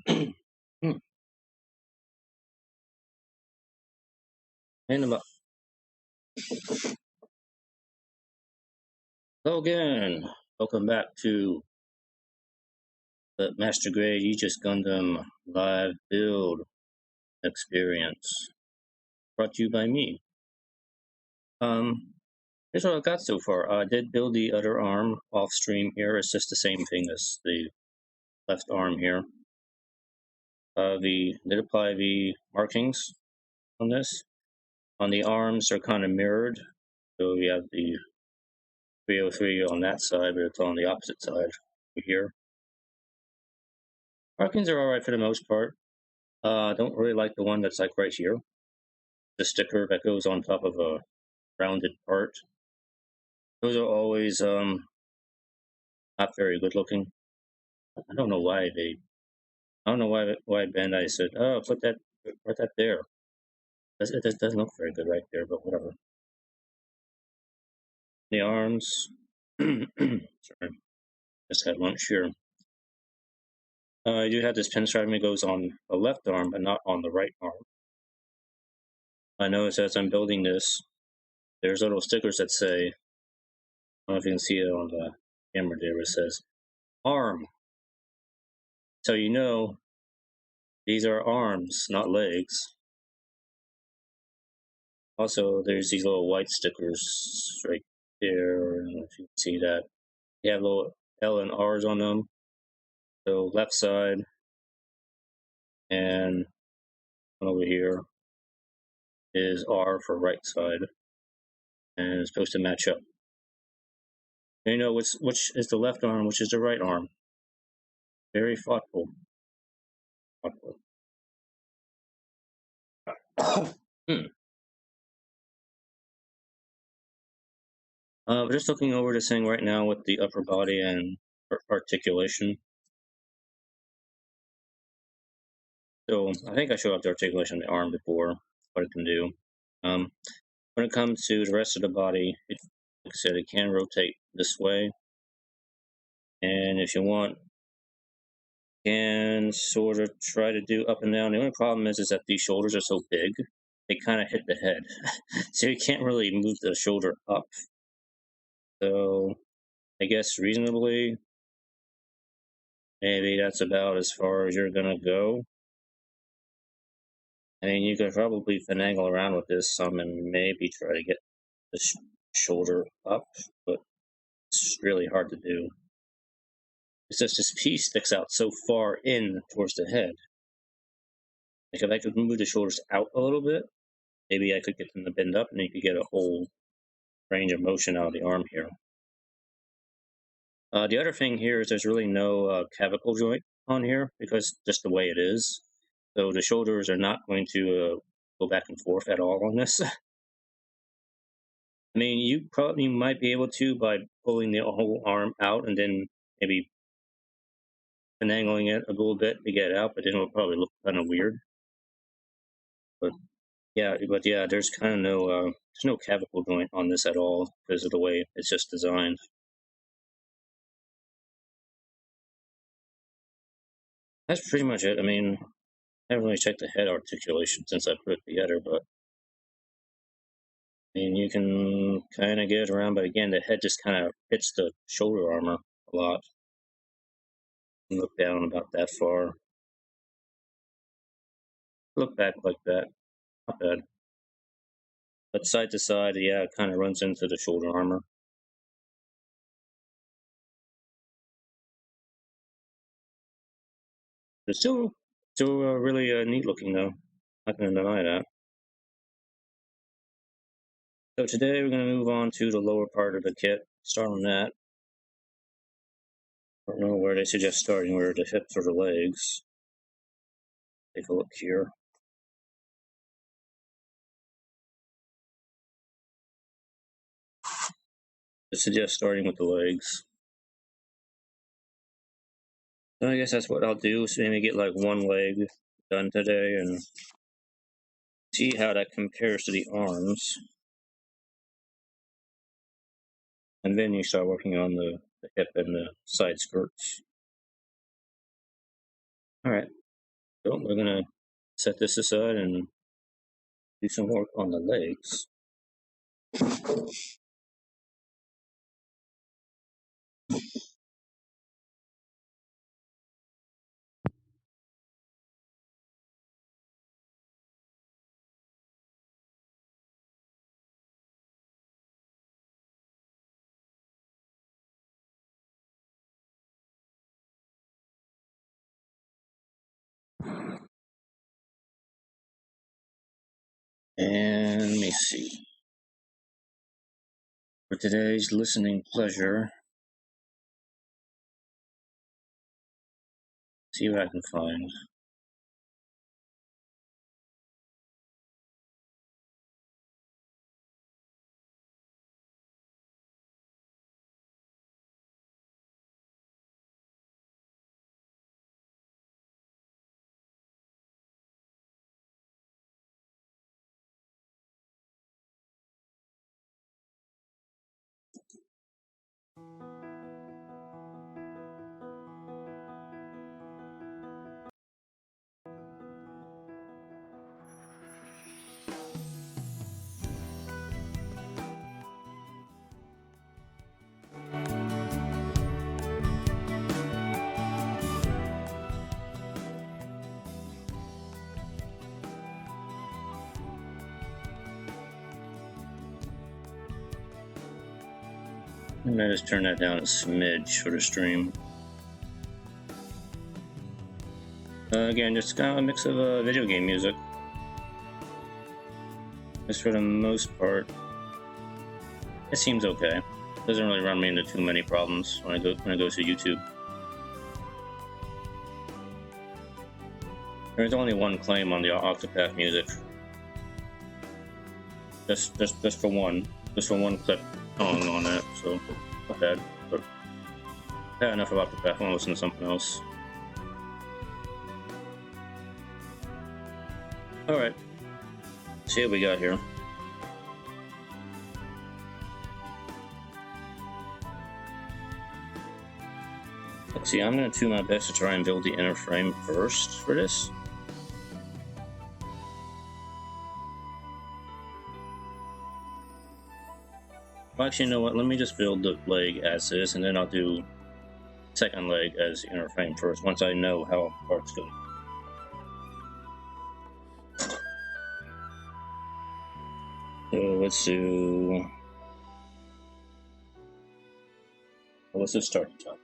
Hmm. And hello again. Welcome back to the Master Grade Aegis Gundam live build experience. Brought to you by me. Here's what I got so far. I did build the other arm off stream here. It's just the same thing as the left arm here. Did apply the markings on this. On the arms, they're kind of mirrored. So we have the 303 on that side, but it's on the opposite side here. Markings are alright for the most part. I don't really like the one that's like right here. The sticker that goes on top of a rounded part. Those are always not very good looking. I don't know why Bandai said, oh, put that there. It doesn't look very good right there, but whatever. The arms. Sorry, just had lunch here. I do have this pinstriping that goes on the left arm, but not on the right arm. I notice as I'm building this, there's little stickers that say, I don't know if you can see it on the camera there, it says arm. So you know these are arms, not legs. Also, there's these little white stickers right there, I don't know if you can see that. They have little L and R's on them. So left side and one over here is R for right side, and it's supposed to match up. And you know which is the left arm, which is the right arm. Very thoughtful. Hmm. We're just looking over this thing right now with the upper body and articulation. So I think I showed off the articulation of the arm before, what it can do. When it comes to the rest of the body, like I said, it can rotate this way. And if you want, you can sort of try to do up and down. The only problem is that these shoulders are so big, they kind of hit the head. So you can't really move the shoulder up. So I guess reasonably, maybe that's about as far as you're gonna go. I mean, you could probably finagle around with this some and maybe try to get the shoulder up, but it's really hard to do. It's just this piece sticks out so far in towards the head. Like if I could move the shoulders out a little bit, maybe I could get them to bend up and you could get a whole range of motion out of the arm here. The other thing here is there's really no clavicle joint on here because just the way it is. So the shoulders are not going to go back and forth at all on this. I mean, you might be able to by pulling the whole arm out and then maybe finagling it a little bit to get it out, but then it'll probably look kind of weird. But yeah, there's kind of there's no clavicle joint on this at all because of the way it's just designed. That's pretty much it. I mean, I haven't really checked the head articulation since I put it together, but I mean, you can kind of get it around, but again, the head just kind of hits the shoulder armor a lot. And look down about that far. Look back like that. Not bad. But side to side, yeah, it kind of runs into the shoulder armor. It's still really neat looking, though. Not going to deny that. So today we're going to move on to the lower part of the kit. Start on that. I don't know where they suggest starting, where the hips or the legs. Take a look here. They suggest starting with the legs. So I guess that's what I'll do. So maybe get like one leg done today and see how that compares to the arms. And then you start working on the hip and the side skirts. Alright. So we're gonna set this aside and do some work on the legs. And let me see. For today's listening pleasure, see what I can find. And I just turn that down a smidge for the stream. Again, just kind of a mix of video game music. Just for the most part, it seems okay. Doesn't really run me into too many problems when I go to YouTube. There's only one claim on the Octopath music. Just for one clip on that, so not bad. But yeah, enough about Octopath. I want to listen to something else. Alright. See what we got here. Let's see, I'm going to do my best to try and build the inner frame first for this. Well, actually, you know what? Let me just build the leg as is, and then I'll do second leg as the inner frame first, once I know how parts go. So let's do... Well, let's just start at the top.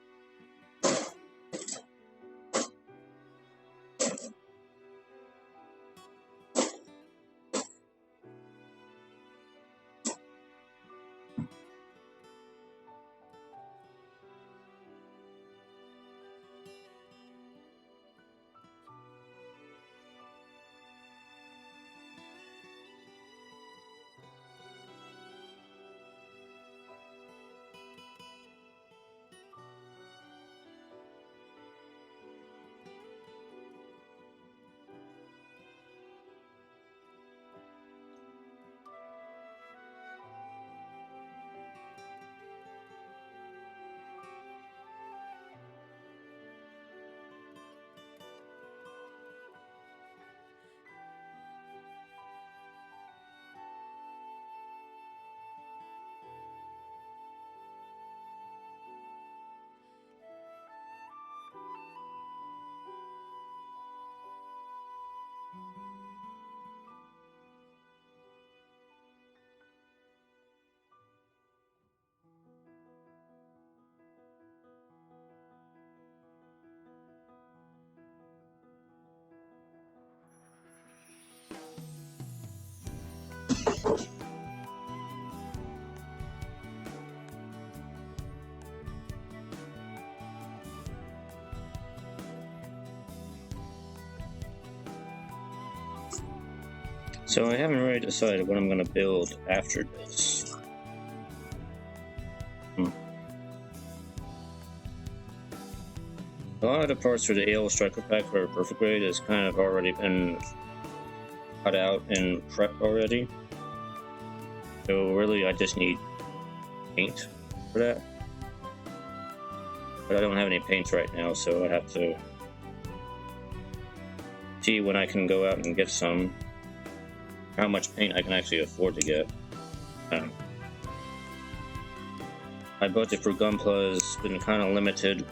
So I haven't really decided what I'm going to build after this. A lot of the parts for the AL Striker Pack for Perfect Grade has kind of already been cut out and prepped already. So really I just need paint for that. But I don't have any paints right now, so I have to see when I can go out and get some. How much paint I can actually afford to get. My budget for Gunpla has been kind of limited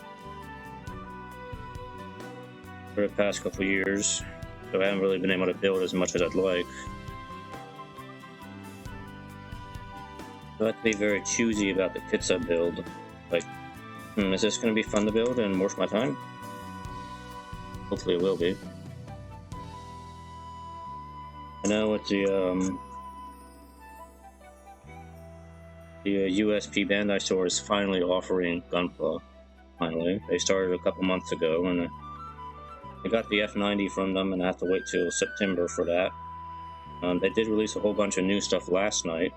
for the past couple years, so I haven't really been able to build as much as I'd like. So I have to be very choosy about the kits I build. Like, is this going to be fun to build and worth my time? Hopefully it will be. I know with the USP Bandai store is finally offering Gunpla. Finally, they started a couple months ago, and I got the F90 from them, and I have to wait till September for that. They did release a whole bunch of new stuff last night.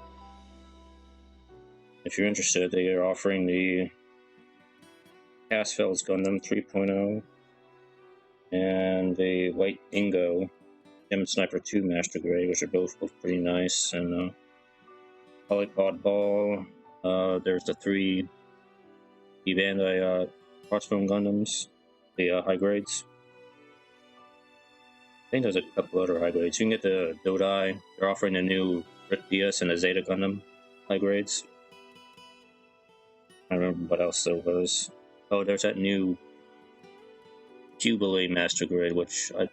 If you're interested, they are offering the Aegis Gundam 3.0 and the White Ingo Gem Sniper 2 Master Grade, which are both pretty nice, and Polypod Ball. There's the 3 Bandai Crossbone Gundams, the high grades. I think there's a couple other high grades. You can get the Dodai. They're offering a new Rit DS and a Zeta Gundam high grades. I don't remember what else there was. Oh, there's that new Jubilee Master Grade, which I...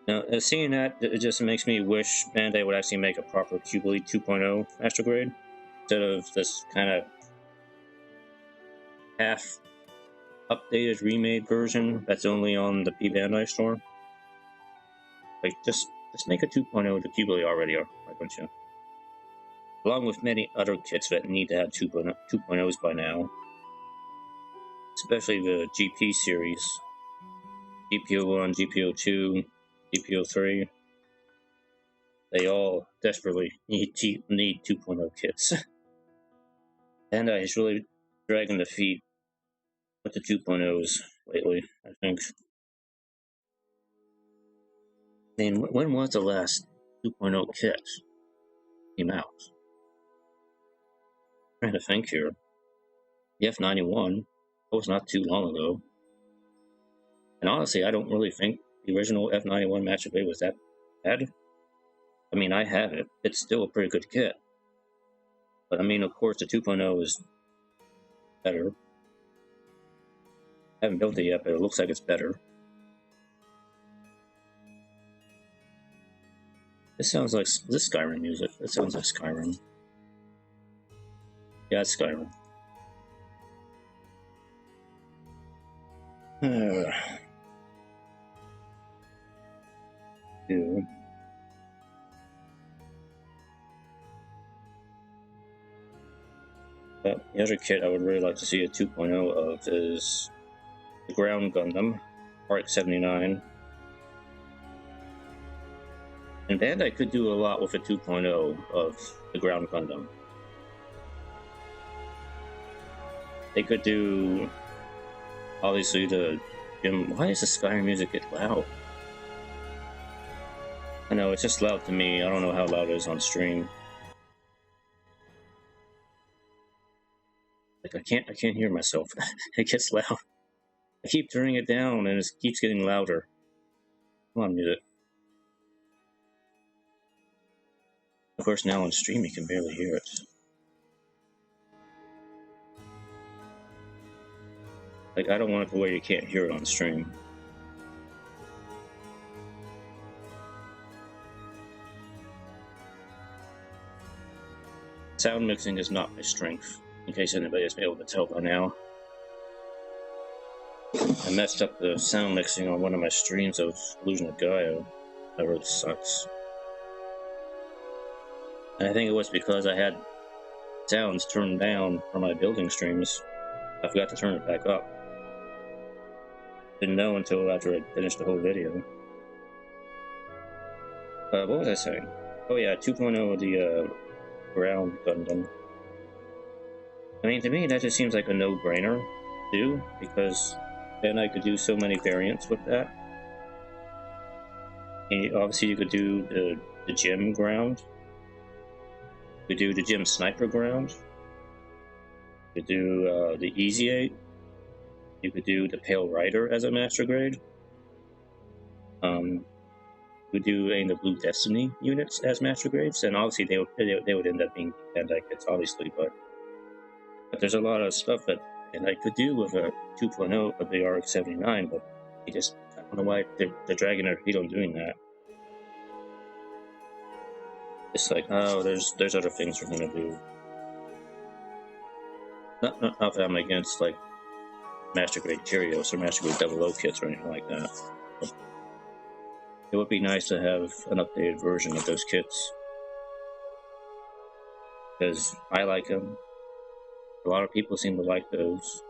Now, seeing that, it just makes me wish Bandai would actually make a proper Jubilee 2.0 Master Grade, instead of this kind of half updated, remade version that's only on the P Bandai store. Like, just make a 2.0 to Jubilee already, why don't you? Along with many other kits that need to have 2.0s by now. Especially the GP series. GPO1, GPO2, GPO3. They all desperately need 2.0 kits. Bandai is really dragging the feet with the 2.0s lately, I think. I mean, when was the last 2.0 kit came out? I'm trying to think here. The F91, that was not too long ago. And honestly, I don't really think the original F91 Master Grade was that bad. I mean, I have it. It's still a pretty good kit. But I mean, of course, the 2.0 is better. I haven't built it yet, but it looks like it's better. This sounds like... this Skyrim music. It sounds like Skyrim. Yeah, it's Skyrim. Ew. But the other kit I would really like to see a 2.0 of is the Ground Gundam, Part 79. And Bandai could do a lot with a 2.0 of the Ground Gundam. They could do, obviously, the Jim. Why does the Skyrim music get loud? I know, it's just loud to me. I don't know how loud it is on stream. Like, I can't hear myself. It gets loud. I keep turning it down and it keeps getting louder. Come on, music. Of course, now on stream you can barely hear it. Like, I don't want it to where you can't hear it on stream. Sound mixing is not my strength, in case anybody has been able to tell by now. I messed up the sound mixing on one of my streams of Illusion of Gaia. That really sucks. And I think it was because I had sounds turned down for my building streams. I forgot to turn it back up. Didn't know until after I finished the whole video. What was I saying? Oh yeah, 2.0 of the Ground Gundam. I mean, to me, that just seems like a no-brainer, too, because then I could do so many variants with that. And obviously, you could do the Gem Ground. You could do the Gem Sniper Ground. You could do the Easy 8. You could do the Pale Rider as a Master Grade. We do any of the Blue Destiny units as master grades, and obviously they would end up being Bandai kits, obviously, but there's a lot of stuff that I could do with a 2.0 of the RX-79, but I don't know why they're dragging their feet on doing that. It's like, oh, there's other things we're gonna do. Not that I'm against like master grade Curios or master grade 00 kits or anything like that. But it would be nice to have an updated version of those kits, because I like them. A lot of people seem to like those,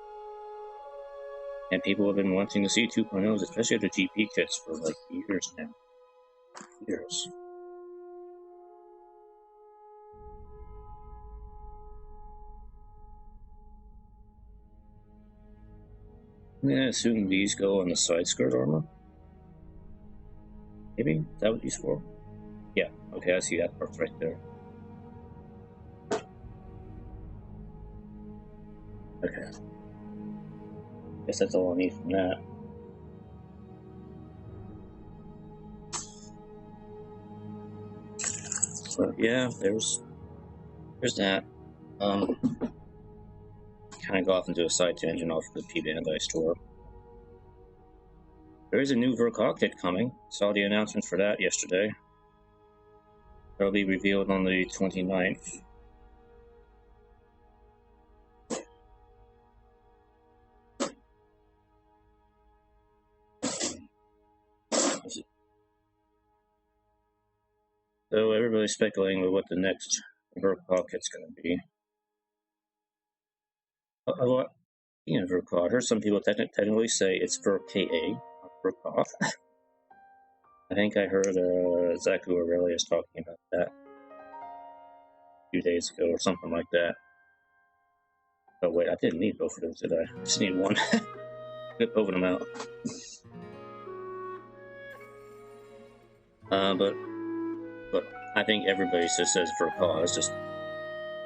and people have been wanting to see 2.0s, especially the GP kits, for like years now. Years. I'm gonna assume these go on the side skirt armor. Maybe? Is that what these for? Yeah, okay, I see that part right there. Okay. Guess that's all I need from that. So yeah, there's that. Kind of go off into a side tangent off the P Bandai store. There is a new Verkov kit coming. Saw the announcement for that yesterday. That'll be revealed on the 29th. So everybody's speculating with what the next Verkov kit's going to be. Verkov, I heard some people technically say it's VerKA, not Verkov. I think I heard Zaku Aurelius talking about that a few days ago or something like that. Oh wait, I didn't need both of those, did I? I just need one. Get both of them out. But I think everybody just says Verkov. It just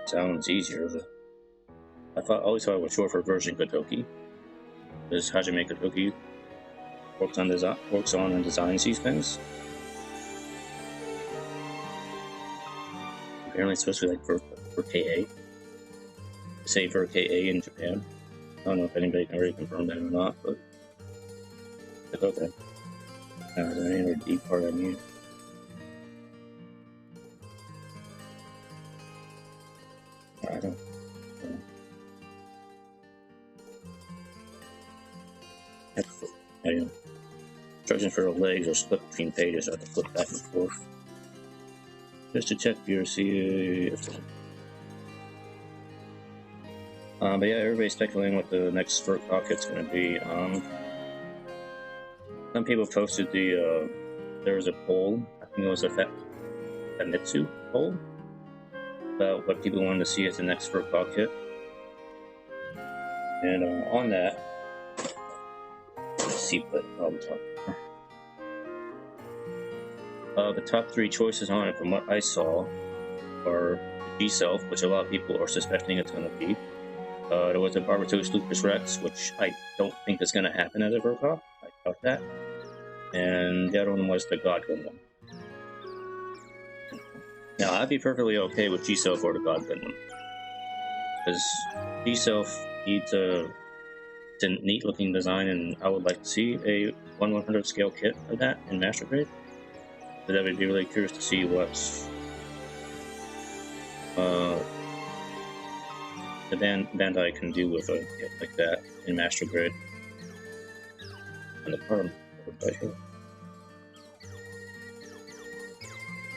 sounds easier. Always thought it was short for version Kotoki. Because Hajime Kotoki works on and designs these things. Apparently it's supposed to be like VerKA. Say VerKA in Japan. I don't know if anybody can already confirm that or not, but it's okay. Is there any other deep part I need? I don't know. Instructions for the legs are split between pages, so I have to flip back and forth. Just to check your see. But yeah, everybody's speculating what the next Verkov kit's going to be. Some people posted there was a poll, I think it was a Famitsu poll, about what people wanted to see as the next Verkov kit. And on that, let's see what I'll be talking about. The top 3 choices on it, from what I saw, are G-Self, which a lot of people are suspecting it's going to be. There was a Barbatos Lupus Rex, which I don't think is going to happen as a Verkov. I doubt that. And the other one was the God Gundam. Now, I'd be perfectly okay with G-Self or the God Gundam. Because G-Self needs it's a neat looking design, and I would like to see a 1/100 scale kit of that in Master Grade. But I would be really curious to see what's the Bandai can do with a kit like that in Master Grade. And the part right here.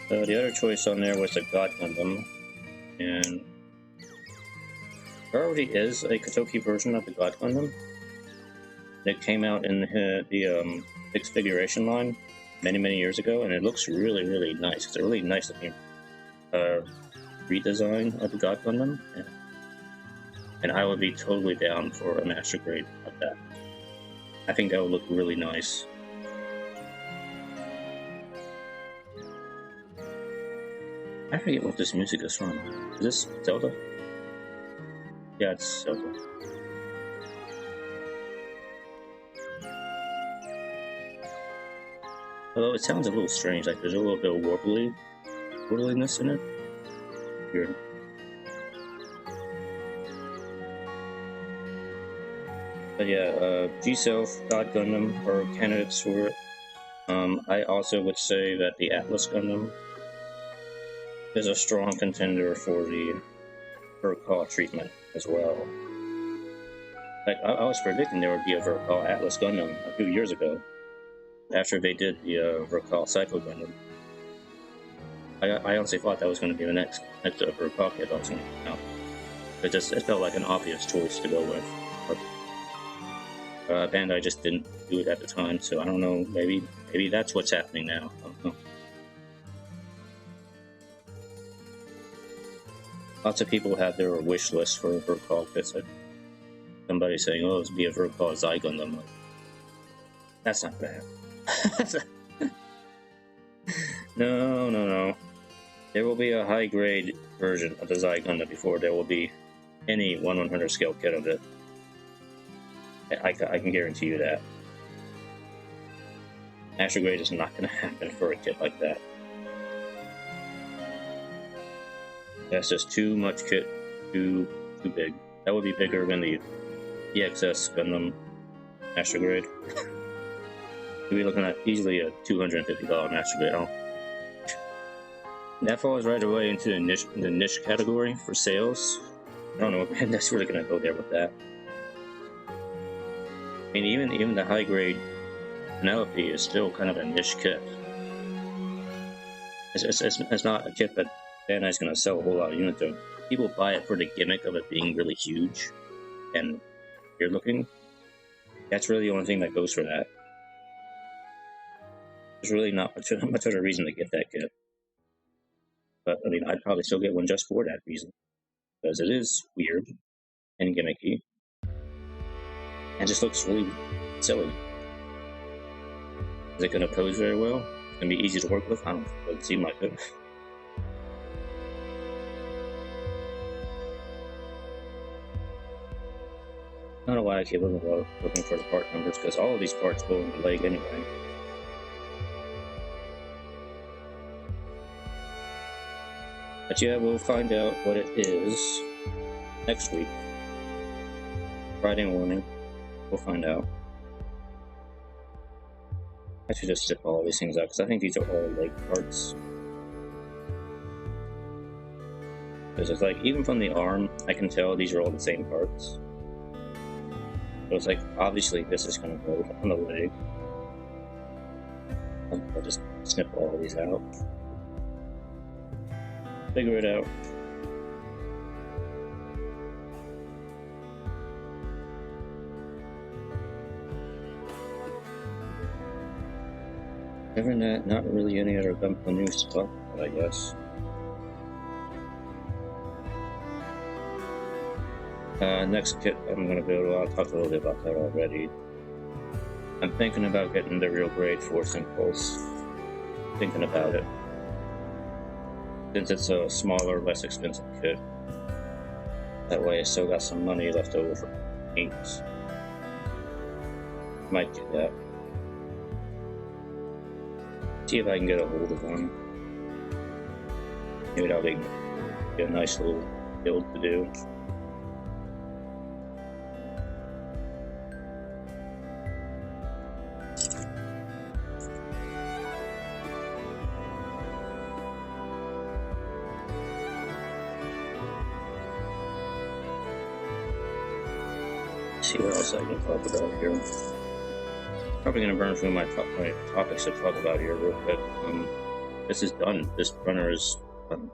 The other choice on there was the God Gundam, and there already is a Kotoki version of the God Gundam. It came out in the fixed figuration line many years ago, and it looks really, really nice. It's a really nice looking redesign of the God Gundam, and I would be totally down for a Master Grade of that. I think that would look really nice. I forget what this music is from. Is this Zelda? Yeah, it's Zelda. Although it sounds a little strange, like there's a little bit of warbliness in it. Weird. But yeah, G-Self, God Gundam are candidates for it. I also would say that the Atlas Gundam is a strong contender for the Vercall treatment as well. Like, I was predicting there would be a Vercall Atlas Gundam a few years ago, after they did the Vercall Psycho Gundam. I honestly thought that was going to be the next Vercall kit that was going to come out. It felt like an obvious choice to go with. But, Bandai just didn't do it at the time, so I don't know. Maybe that's what's happening now. I don't know. Lots of people have their wish list for Vercall kits. Like somebody saying, "Oh, it's be a Vercall Zai Gundam." Like, that's not gonna happen. No. There will be a high-grade version of the Zai Gundam before there will be any 1/100 scale kit of it. I can guarantee you that. Master grade is not going to happen for a kit like that. That's just too much kit, too big. That would be bigger than the EXS Gundam Master grade. You'd be looking at easily a $250 Master grade. That falls right away into the niche category for sales. I don't know if that's really going to go there with that. I mean, even the high grade Penelope is still kind of a niche kit. It's not a kit that Bandai's going to sell a whole lot of units of. People buy it for the gimmick of it being really huge and weird looking. That's really the only thing that goes for that. There's really not much of a reason to get that kit. But I mean, I'd probably still get one just for that reason, because it is weird and gimmicky. And just looks really silly. Is it going to pose very well? It's going to be easy to work with? I don't know. It doesn't seem like it. I don't know why I keep looking for the part numbers, because all of these parts go in the leg anyway. But yeah, we'll find out what it is next week. Friday morning. We'll find out. I should just strip all these things out, because I think these are all leg parts. Because it's like, even from the arm, I can tell these are all the same parts. So it's like, obviously this is going to go on the leg. I'll just snip all of these out. Figure it out. Other than that, not really any other Gunpla news to talk about, I guess. Next kit I'm going to build, I'll talk a little bit about that already. I'm thinking about getting the real grade Force Impulse. Thinking about it. Since it's a smaller, less expensive kit. That way I still got some money left over for paints. Might do that. See if I can get a hold of one. Maybe that'll be a nice little build to do. See what else I can talk about here. Probably going to burn through my topics to talk about here real quick. This is done. This runner is done.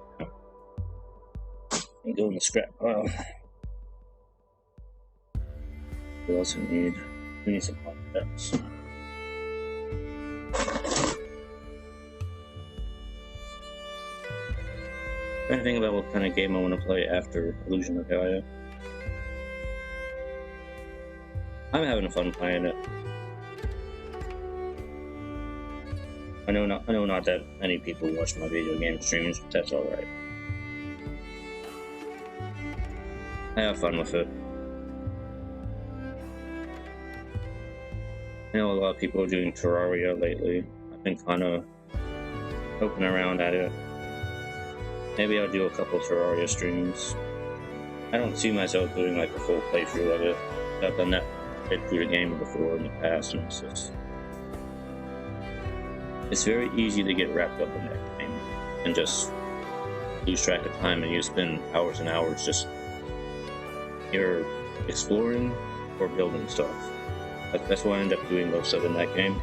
And go in the scrap pile. What else we need? We need some hot steps. Trying to think about what kind of game I want to play after Illusion of Gaia. I'm having fun playing it. I know not that many people watch my video game streams, but that's alright. I have fun with it. I know a lot of people are doing Terraria lately. I've been kind of poking around at it. Maybe I'll do a couple Terraria streams. I don't see myself doing like a full playthrough of it. I've done that through the game before in the past, and it's very easy to get wrapped up in that game and just lose track of time, and you spend hours and hours just either exploring or building stuff. That's what I end up doing most of in that game.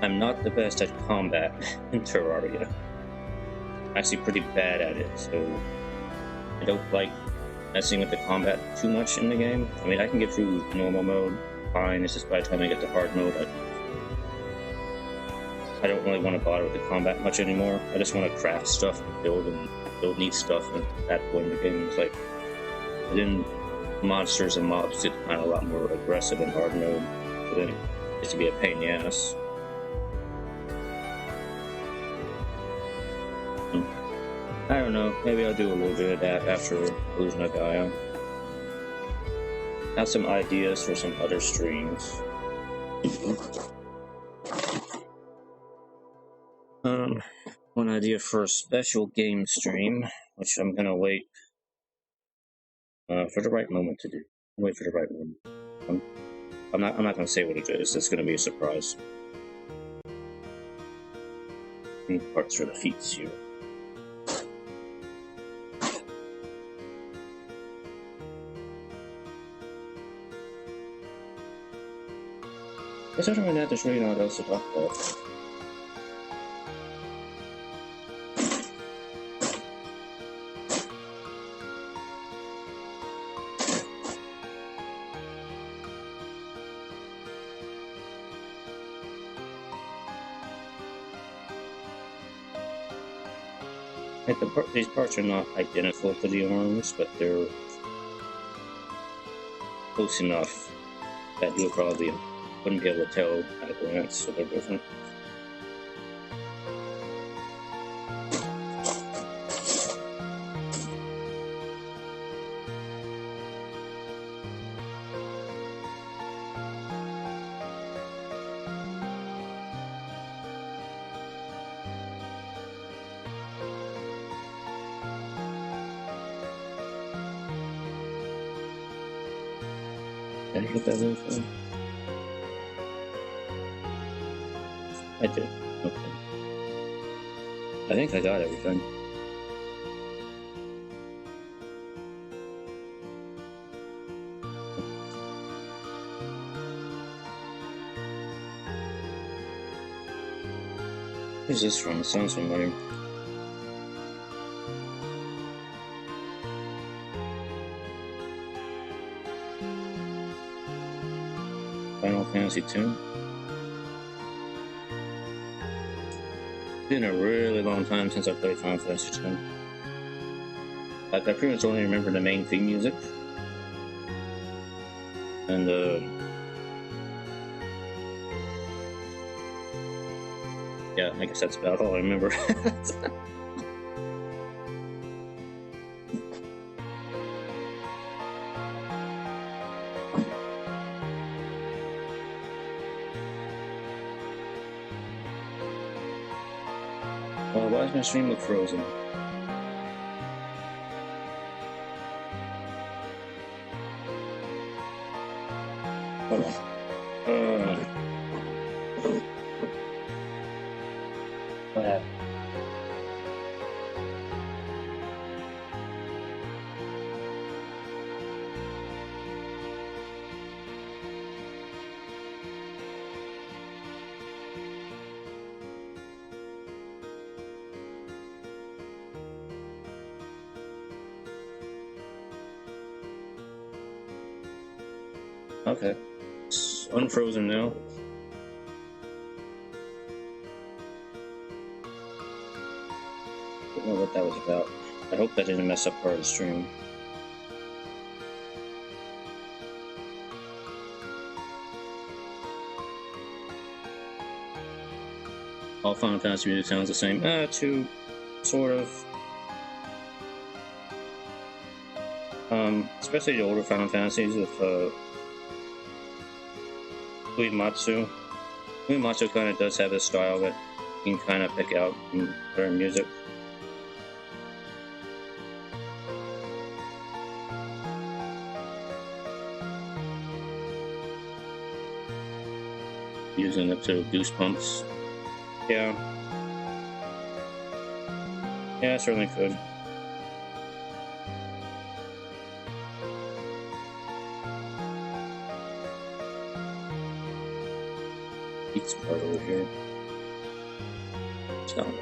I'm not the best at combat in Terraria. I'm actually pretty bad at it, so I don't like messing with the combat too much in the game. I mean, I can get through normal mode fine. It's just by the time I get to hard mode, I don't really want to bother with the combat much anymore. I just want to craft stuff and build neat stuff, and at that point in the game, it's like, then monsters and mobs get kind of a lot more aggressive in hard mode, but then it used to be a pain in the ass. I don't know, maybe I'll do a little bit of that after losing a guy. I have some ideas for some other streams. One idea for a special game stream, which I'm gonna wait for the right moment to do. Wait for the right moment. I'm not gonna say what it is. It's gonna be a surprise. Parts for the feats here. Guess other than that, there's really not else to talk about. Like these parts are not identical to the arms, but they're close enough that you wouldn't be able to tell at a glance, so they're different. Did I get that little thing? I did. Okay. I think I got everything. Where's this from? It sounds familiar. Final Fantasy II. It's been a really long time since I played Final Fantasy II. Like, I pretty much only remember the main theme music. And, yeah, I guess that's about all I remember. Why does my stream look frozen? Hold on. What happened? Okay, it's unfrozen now. Don't know what that was about. I hope that didn't mess up part of the stream. All Final Fantasy music sounds the same. Too, sort of. Especially the older Final Fantasies with Uematsu. Uematsu kind of does have a style that you can kind of pick out from their music. Using it to goosebumps. Yeah. Yeah, I certainly could. Eats part over here. It's not bad.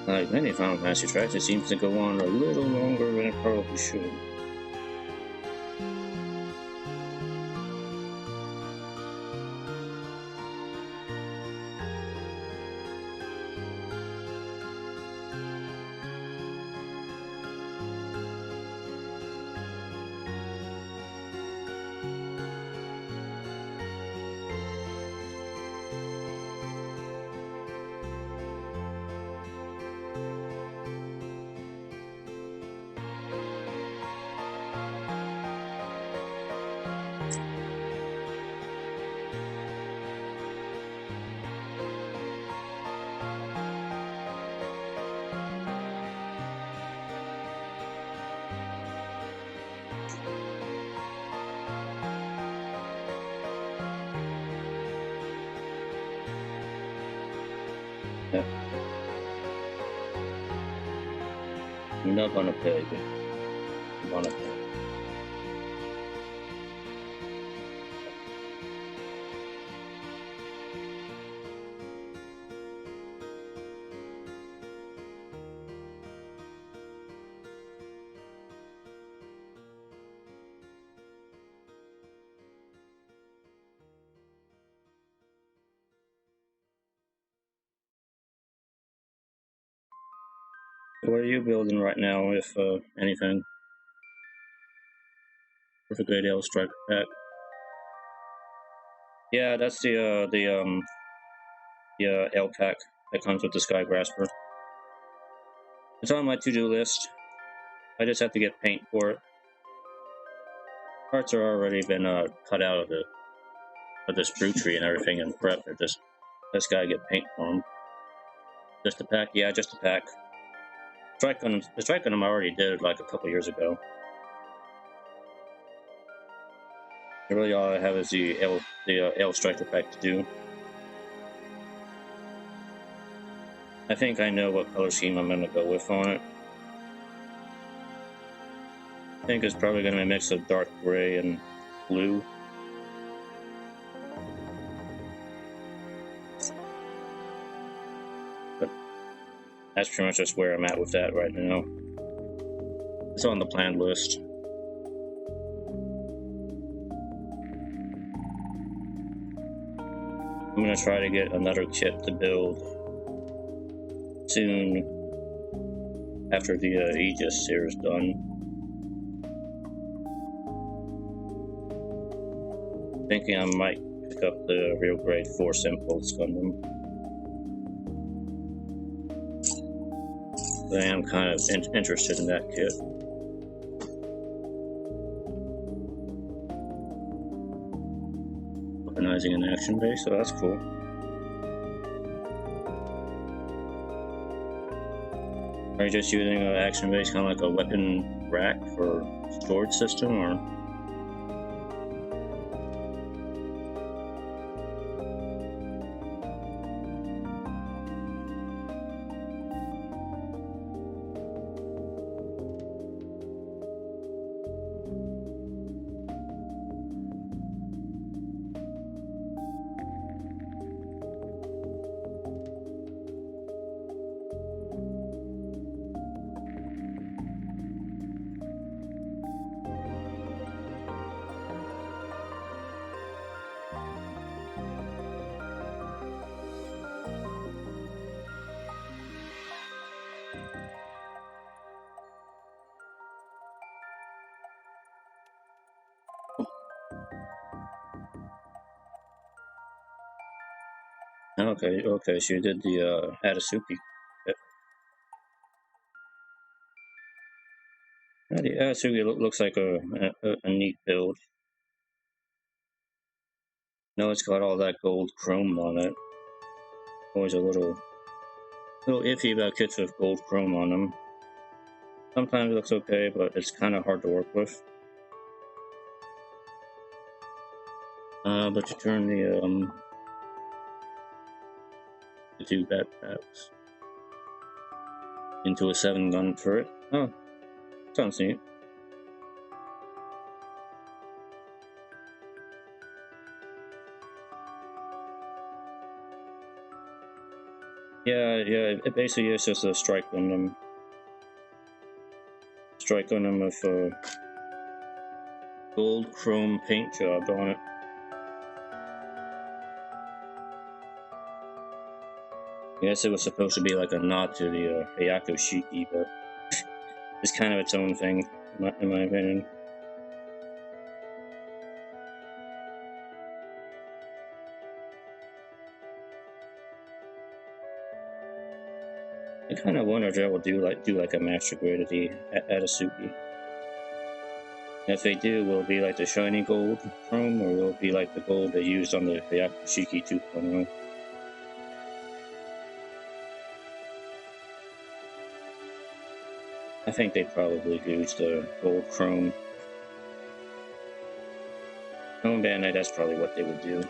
Like many Final Fantasy tracks, it seems to go on a little longer than it probably should. Yeah. I'm not gonna pay, but I'm gonna pay. What are you building right now, if anything? With a Great L Striker pack? Yeah, that's the L pack that comes with the Sky Grasper. It's on my to-do list. I just have to get paint for it. Parts are already been cut out of the sprue tree and everything and prep. I just gotta get paint for them. Just a pack, yeah, just a pack. The Strike Gundam I already did like a couple years ago. Really, all I have is the L Striker pack to do. I think I know what color scheme I'm gonna go with on it. I think it's probably gonna be a mix of dark gray and blue. But that's pretty much just where I'm at with that right now. It's on the planned list. I'm gonna try to get another kit to build soon after the Aegis series done. Thinking I might pick up the real grade 4 Impulse Gundam. But I am kind of interested in that kit. Organizing an action base, so that's cool. Are you just using an action base kind of like a weapon rack or storage system, or? Okay, okay, so you did the Adasuki. Yeah, the Adasuki looks like a neat build. No, it's got all that gold chrome on it. Always a little iffy about kits with gold chrome on them. Sometimes it looks okay, but it's kind of hard to work with. But you turn the two backpacks into a 7-gun turret. Oh, sounds neat. Yeah, it basically is just a strike Gundam. Strike Gundam with a gold chrome paint job on it. I guess it was supposed to be like a nod to the Ayako Shiki, but it's kind of its own thing, in my opinion. I kind of wonder if they will do like a master grade of the Adasuki. If they do, will it be like the shiny gold chrome, or will it be like the gold they used on the Ayako Shiki 2.0? I think they probably used the gold chrome. Knowing Bandai, that's probably what they would do.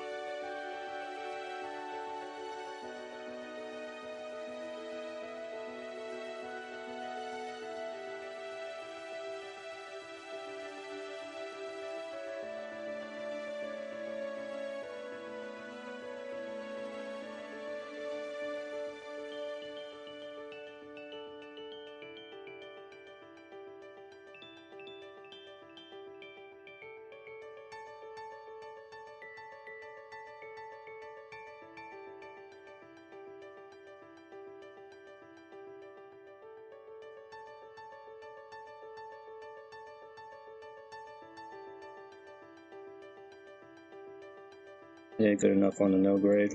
Yeah, good enough on the no grade.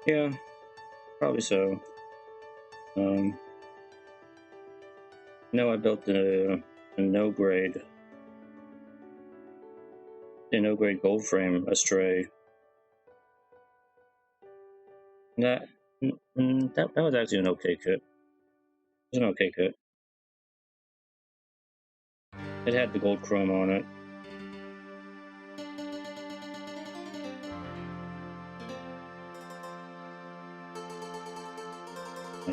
Yeah, probably so. No, I built the no grade, gold frame Astray. That that was actually an okay kit. It was an okay kit. It had the gold chrome on it.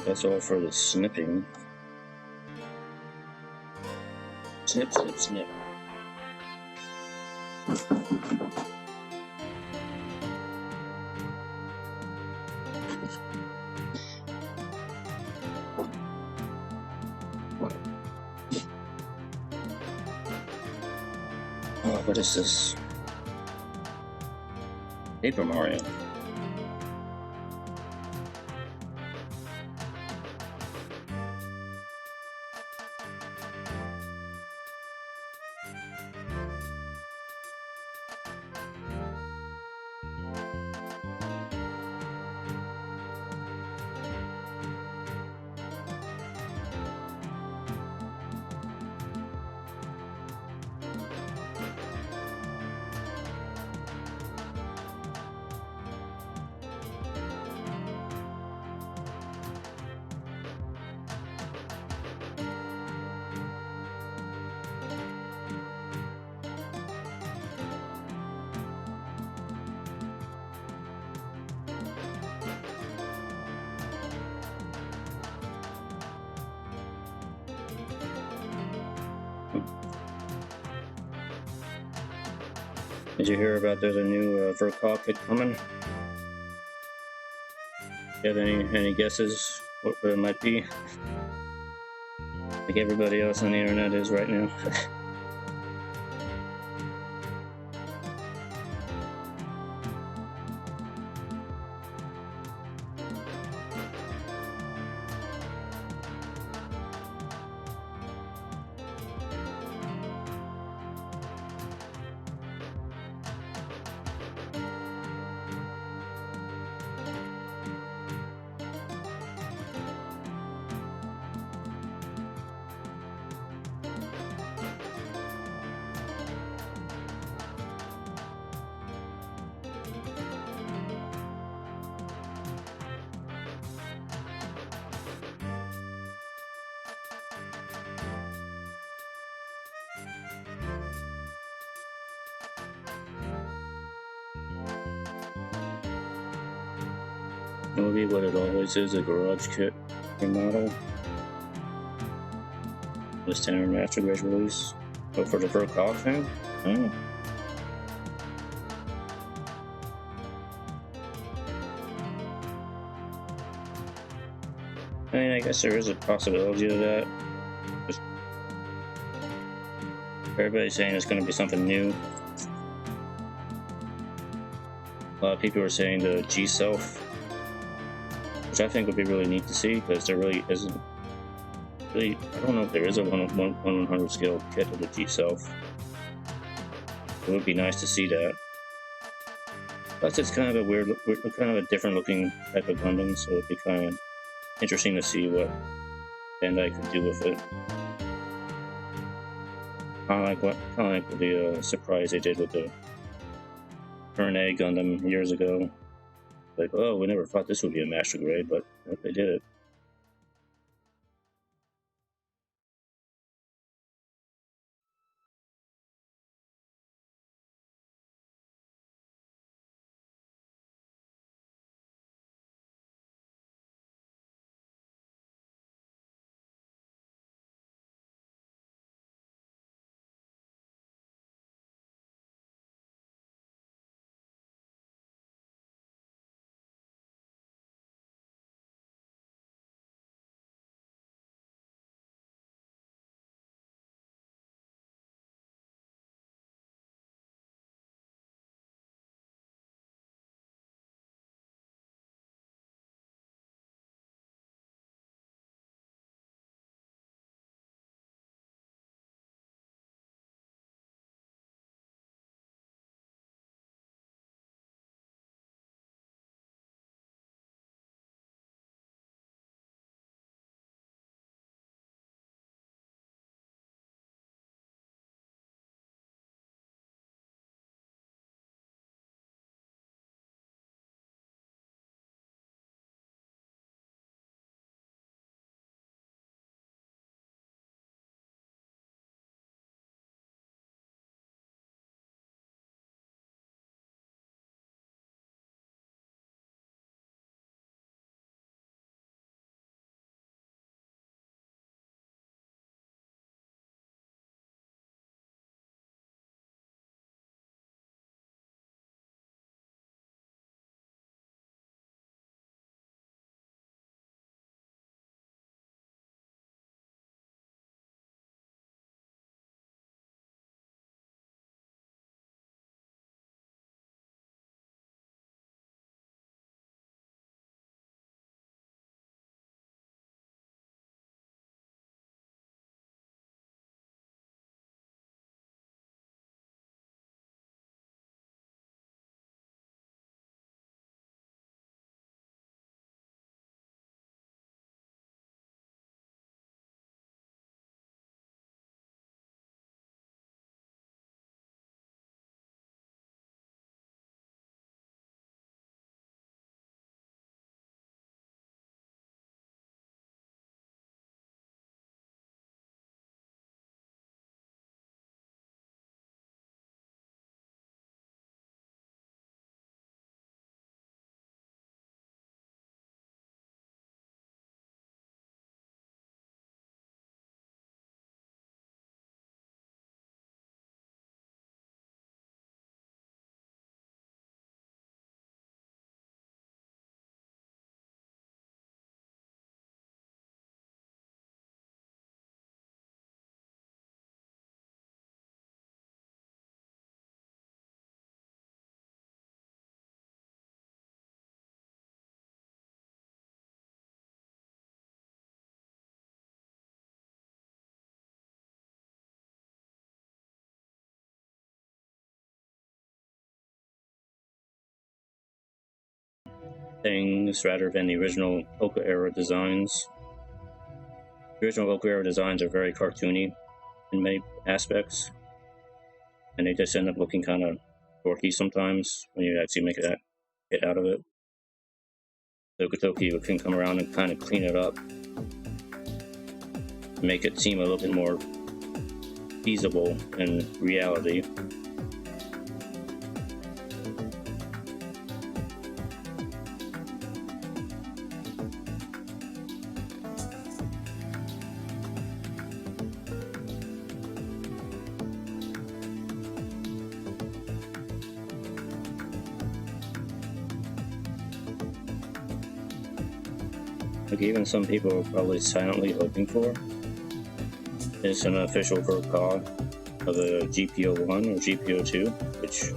That's all for the snipping. Snip, snip, snip. Oh, what is this? Paper Mario. Did you hear about there's a new Verkov kit coming? Do you have any guesses what it might be? Like everybody else on the internet is right now. movie what it always is, a garage kit remodel. The standard Master Grade release. But for the Fur Cog fan? Oh. I mean, I guess there is a possibility of that. Just everybody's saying it's going to be something new. A lot of people are saying the G-Self, which I think would be really neat to see, because there really isn't. Really, I don't know if there is a 1/100 scale kit of the G-Self. It would be nice to see that. Plus, it's kind of a weird, kind of a different looking type of Gundam, so it'd be kind of interesting to see what Bandai could do with it. Kind of like the surprise they did with the Aegis Gundam years ago. Like, oh, we never thought this would be a Master Grade, but they did it. Things rather than the original Oka era designs. The original Oka era designs are very cartoony in many aspects, and they just end up looking kind of dorky sometimes when you actually make it out of it. Toki can come around and kind of clean it up, make it seem a little bit more feasible in reality. like even some people are probably silently hoping for, is an official VRCOG of a GPO1 or GPO2, which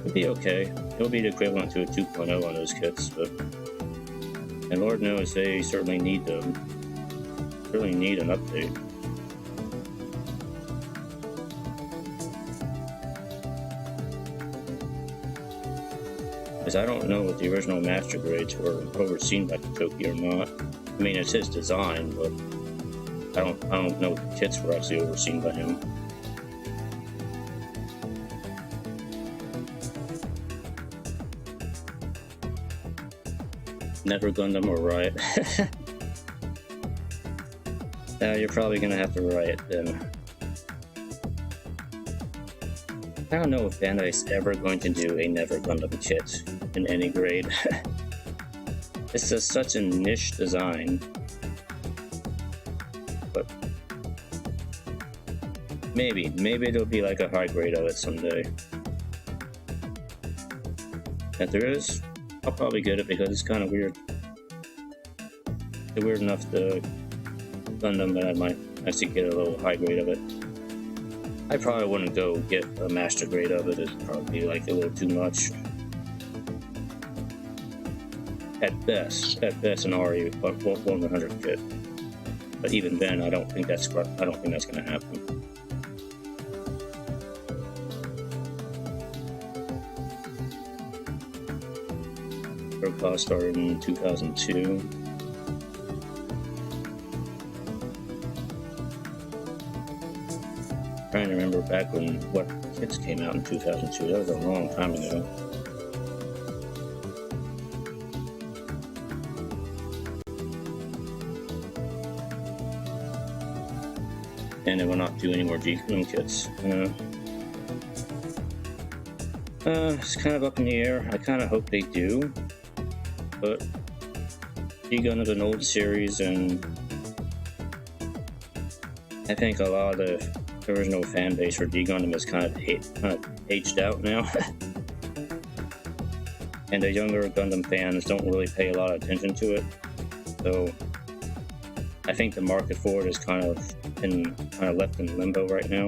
would be okay. It'll be the equivalent to a 2.0 on those kits, but and Lord knows they certainly need them. Really need an update. Because I don't know if the original master grades were overseen by Toki or not. I mean, it's his design, but I don't know if the kits were actually overseen by him. Never Gundam or Riot. You're probably gonna have to Riot then. I don't know if Bandai's ever going to do a Never Gundam kit in any grade. It's just such a niche design. But maybe it'll be like a high grade of it someday. If there is, I'll probably get it because it's kind of weird. It's weird enough to Gundam that I might actually get a little high grade of it. I probably wouldn't go get a master grade of it. It'd probably be like a little too much. At best an RE 100 kit. But even then, I don't think that's going to happen. VRCOG started in 2002. Trying to remember back when what kits came out in 2002. That was a long time ago. And they will not do any more G Gundam kits. It's kind of up in the air. I kind of hope they do, but G Gundam's an old series, and I think a lot of the original fan base for G Gundam is kind of aged out now. And the younger Gundam fans don't really pay a lot of attention to it. So I think the market for it is kind of left in limbo right now.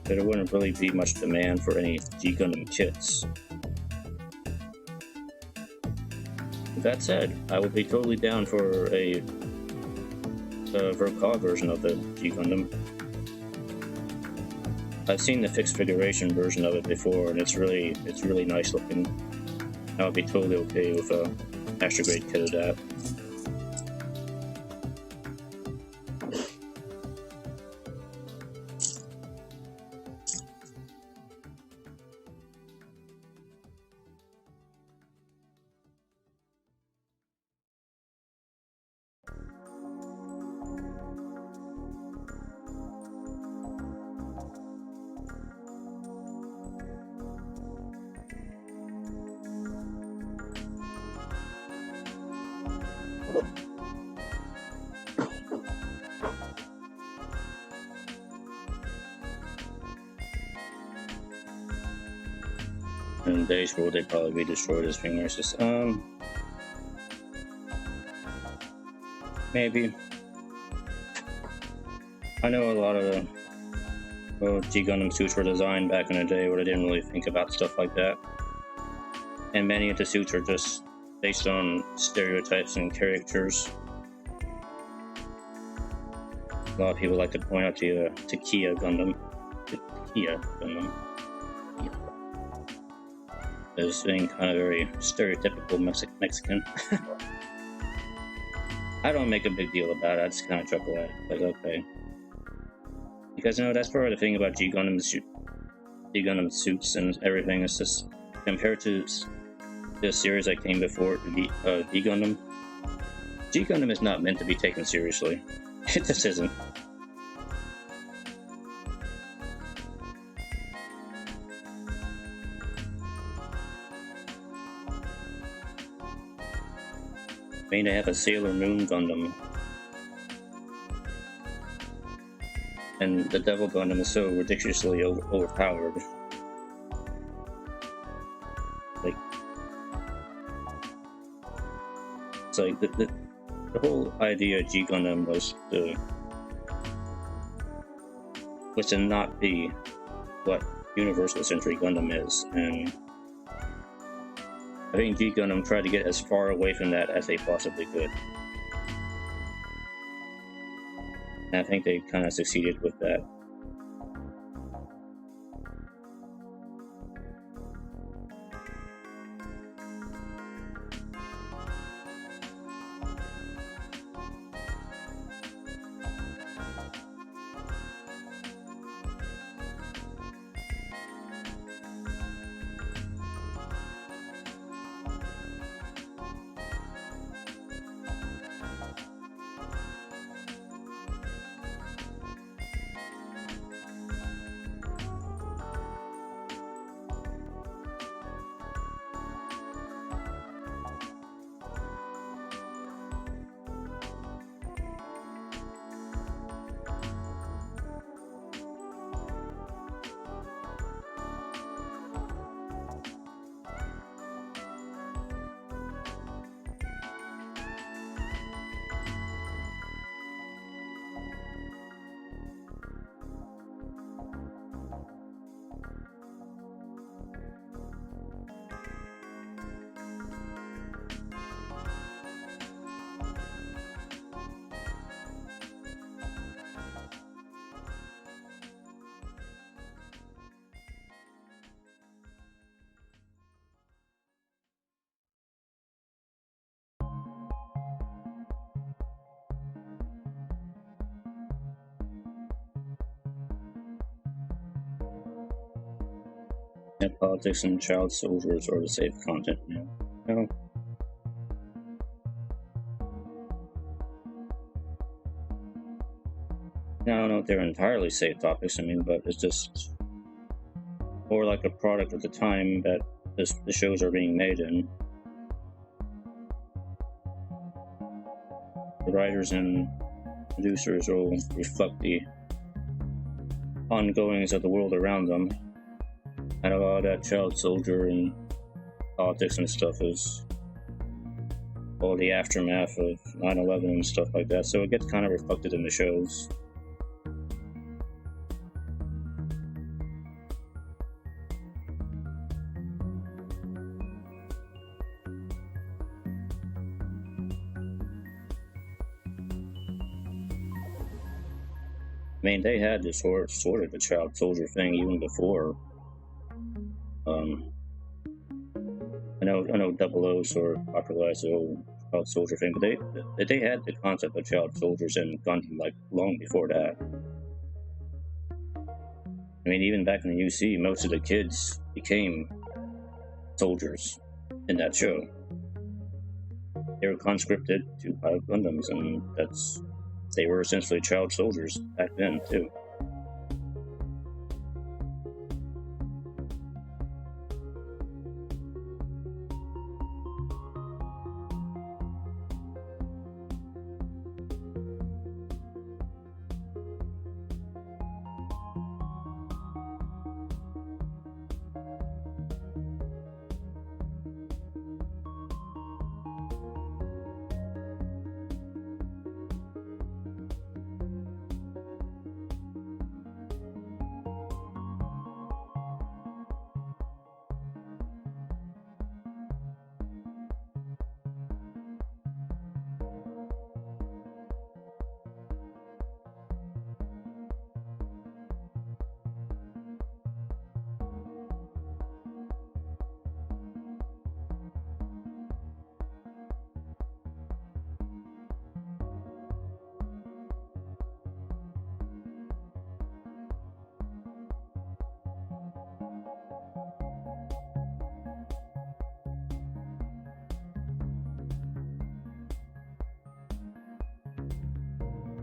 There wouldn't really be much demand for any G Gundam kits. With that said, I would be totally down for a VRCOG version of the G Gundam. I've seen the fixed figuration version of it before, and it's really nice looking. I would be totally okay with a master grade kit of that. In Days World, they'd probably be destroyed as being racist. Maybe. I know a lot of G Gundam suits were designed back in the day where they didn't really think about stuff like that. And many of the suits are just based on stereotypes and caricatures. A lot of people like to point out to Kia Gundam. As being kind of very stereotypical Mexican. I don't make a big deal about it, I just kind of chuckle at it, but okay. Because, that's part of the thing about G Gundam suits and everything. It's just, compared to the series that came before, V Gundam, G Gundam is not meant to be taken seriously. It just isn't. I mean, they have a Sailor Moon Gundam. And the Devil Gundam is so ridiculously overpowered. Like, it's like the whole idea of G Gundam was to not be what Universal Century Gundam is, and I think G Gundam tried to get as far away from that as they possibly could. And I think they kind of succeeded with that. Yeah, politics and child soldiers or to save content. Yeah. No. I don't know if they're entirely safe topics, I mean, but it's just more like a product of the time that the shows are being made in. The writers and producers will reflect the ongoings of the world around them. And a lot of that child soldier and politics and stuff is all the aftermath of 9/11 and stuff like that, so it gets kind of reflected in the shows. I mean, they had this sort of the child soldier thing even before. I know Double O sort of popularized the whole child soldier thing, but they had the concept of child soldiers in Gundam like long before that. I mean, even back in the UC, most of the kids became soldiers in that show. They were conscripted to pilot Gundams, and they were essentially child soldiers back then too.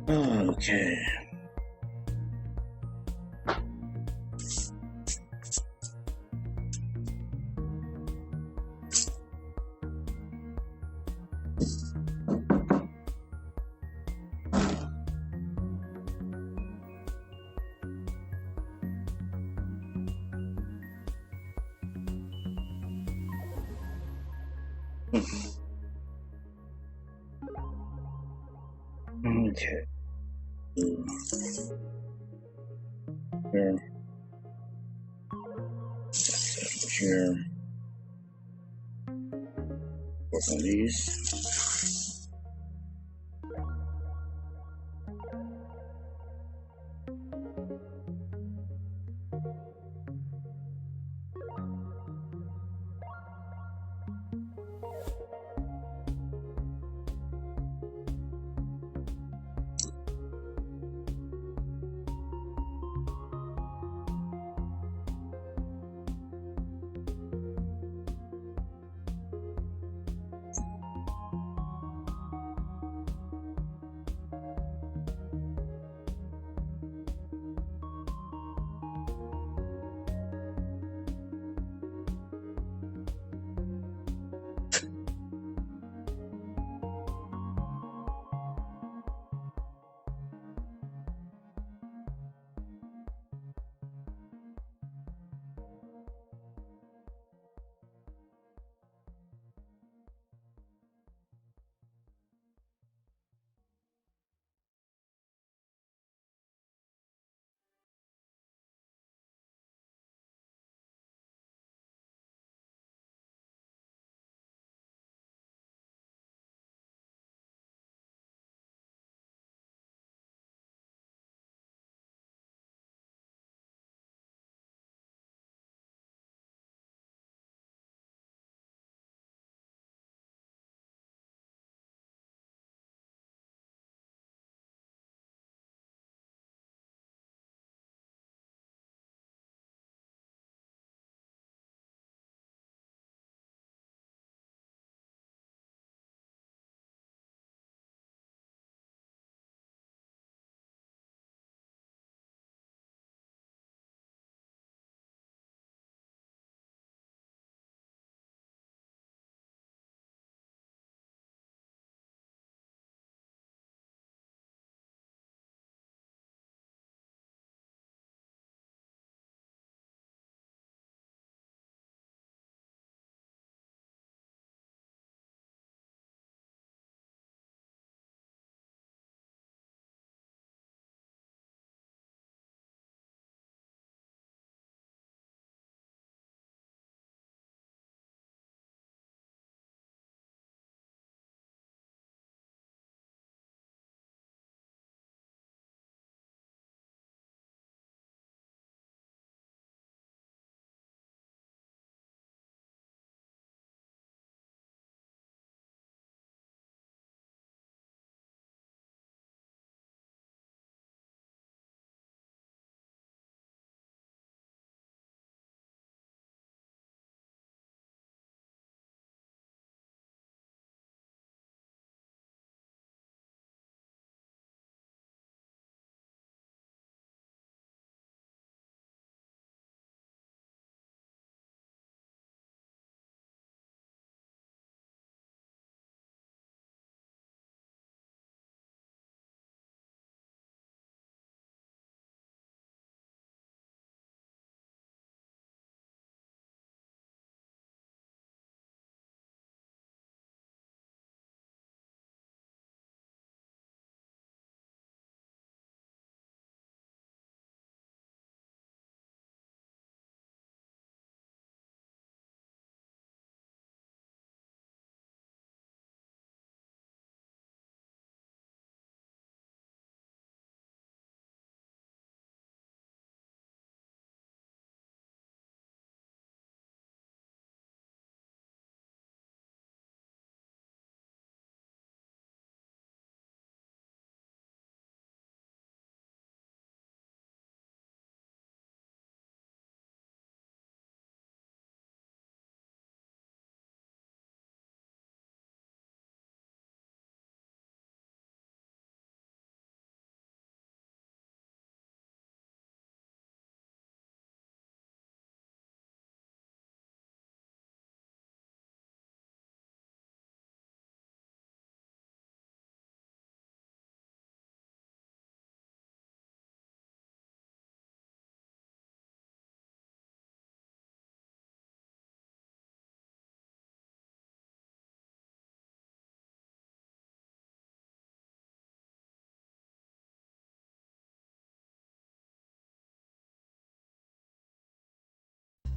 Okay. Okay. Here. Here. Work on these.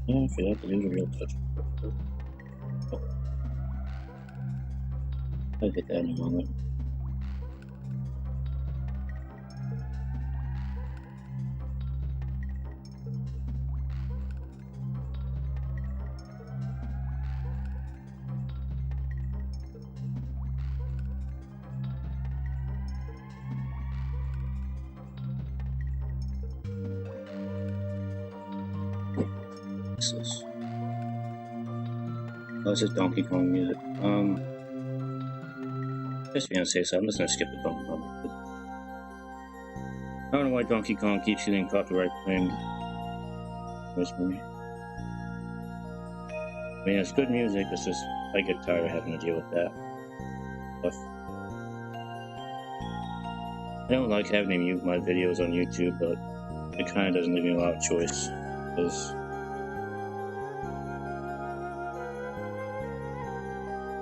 Yeah, I forgot to do the real touch. Oh, I'll get that in a moment. What's this? Oh, this is Donkey Kong music. Just gonna say so. I'm just gonna skip the Donkey Kong. I don't know why Donkey Kong keeps getting copyright claimed. I mean, it's good music. It's just I get tired of having to deal with that stuff. I don't like having to mute my videos on YouTube, but it kind of doesn't leave me a lot of choice because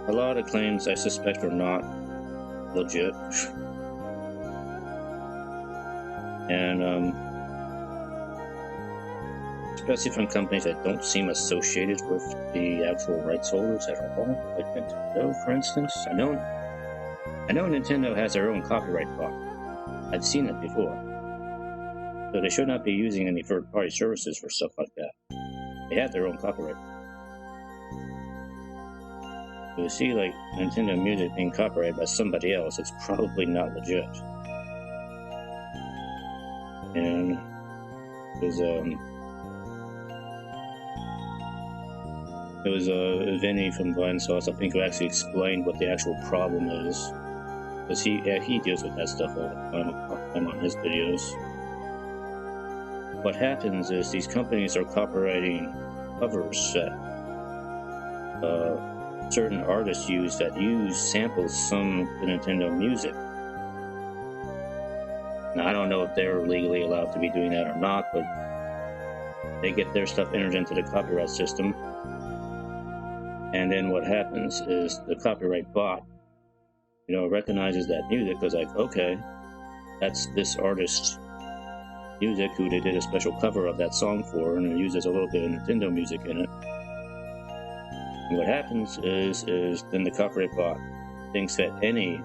a lot of claims I suspect are not legit. And especially from companies that don't seem associated with the actual rights holders at all, like Nintendo, for instance. I know Nintendo has their own copyright bot. I've seen it before. So they should not be using any third-party services for stuff like that. They have their own copyright. So you see, like, Nintendo music being copyrighted by somebody else, it's probably not legit. And it was Vinny from Blind Sauce, I think, who actually explained what the actual problem is. Because he deals with that stuff all the time on his videos. What happens is these companies are copyrighting covers that certain artists use that use samples from the Nintendo music. Now, I don't know if they're legally allowed to be doing that or not, but they get their stuff entered into the copyright system. And then what happens is the copyright bot, recognizes that music, goes like, okay, that's this artist's music who they did a special cover of that song for, and it uses a little bit of Nintendo music in it. And what happens is then the copyright bot thinks that any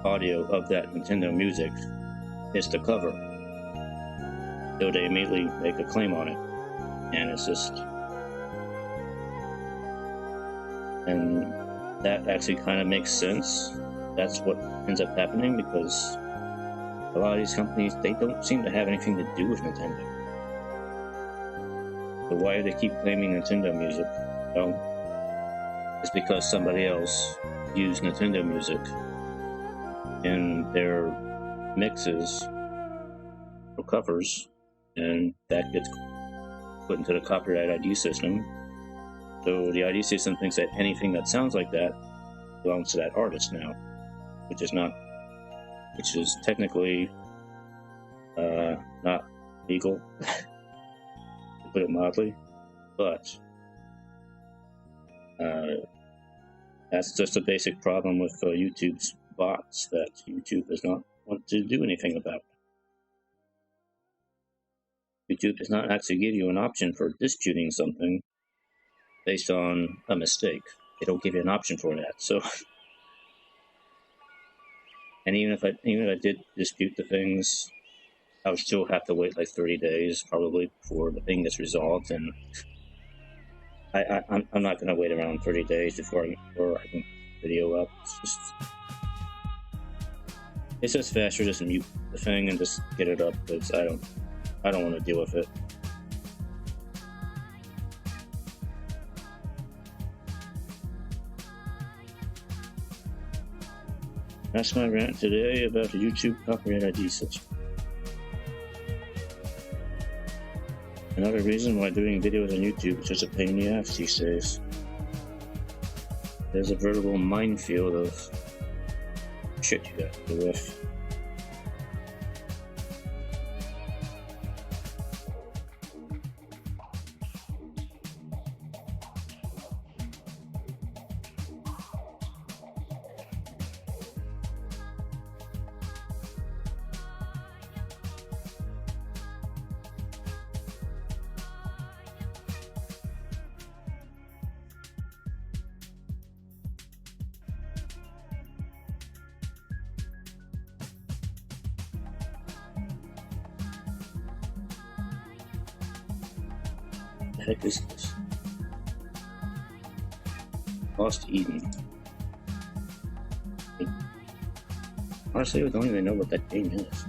audio of that Nintendo music is the cover. So they immediately make a claim on it. And it's just... And that actually kind of makes sense. That's what ends up happening because a lot of these companies, they don't seem to have anything to do with Nintendo. So why do they keep claiming Nintendo music? Well, it's because somebody else used Nintendo music in their mixes or covers, and that gets put into the copyright ID system. So the ID system thinks that anything that sounds like that belongs to that artist now, which is technically not legal, to put it mildly, but that's just a basic problem with YouTube's bots that YouTube does not want to do anything about. YouTube does not actually give you an option for disputing something based on a mistake. They don't give you an option for that. So, and even if I did dispute the things, I would still have to wait like 30 days probably before the thing gets resolved, and I'm not going to wait around 30 days before I can video up. It's just faster just mute the thing and just get it up because I don't want to deal with it. That's my rant today about the YouTube copyright ID system. Another reason why doing videos on YouTube is just a pain in the ass these days. There's a veritable minefield of shit you got to deal with. The heck is this? Lost Eden. Honestly, I don't even know what that game is.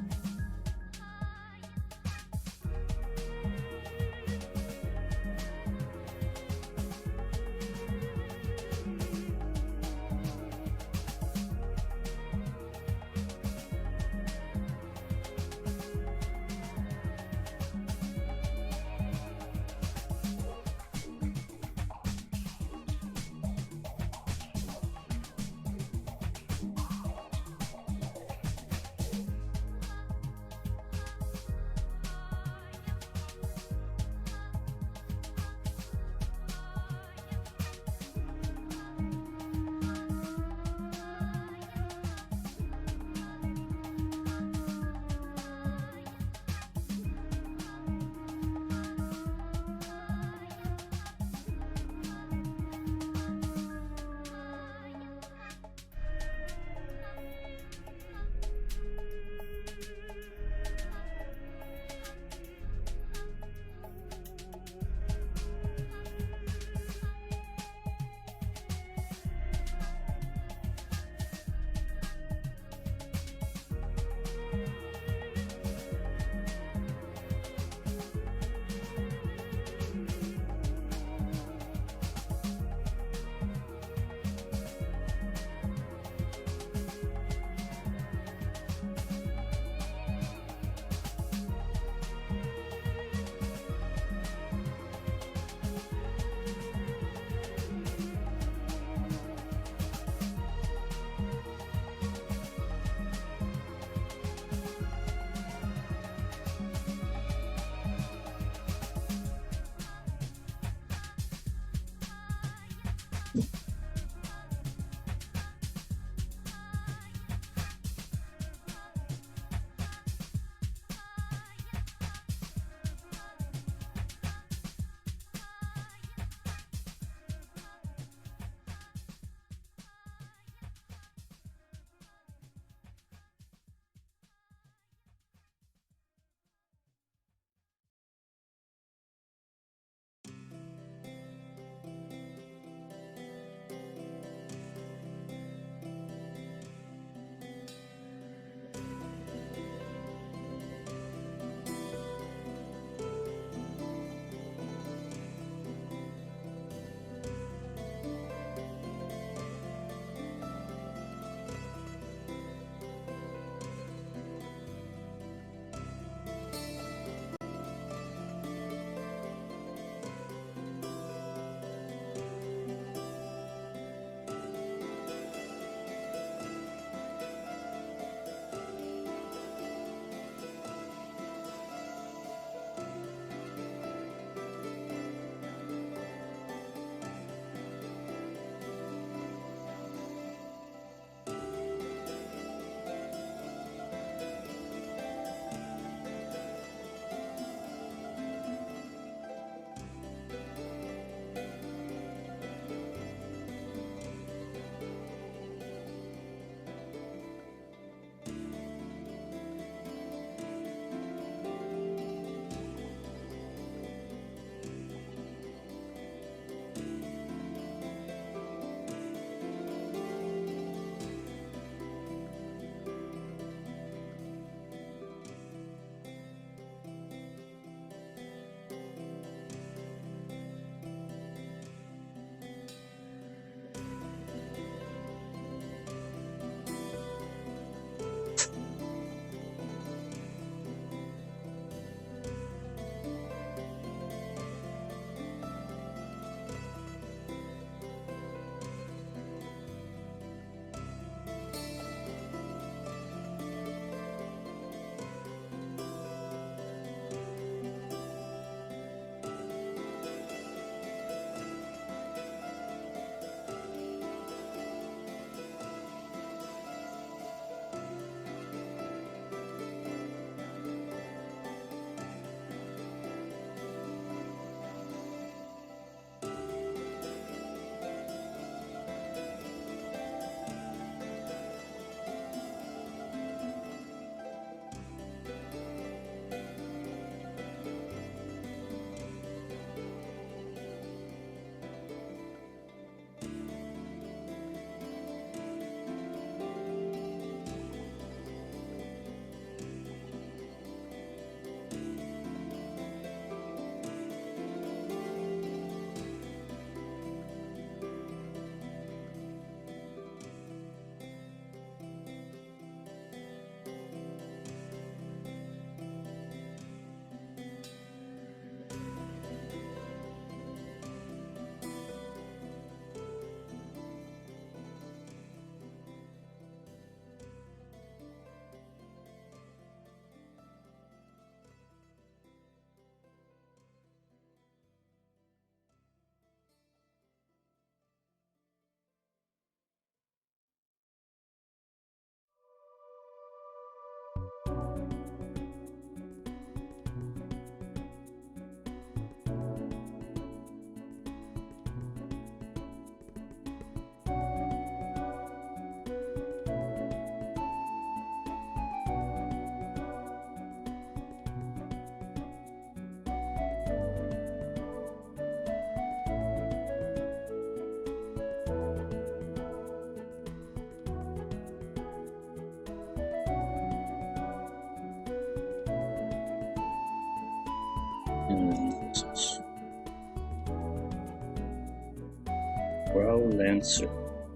Growl Lancer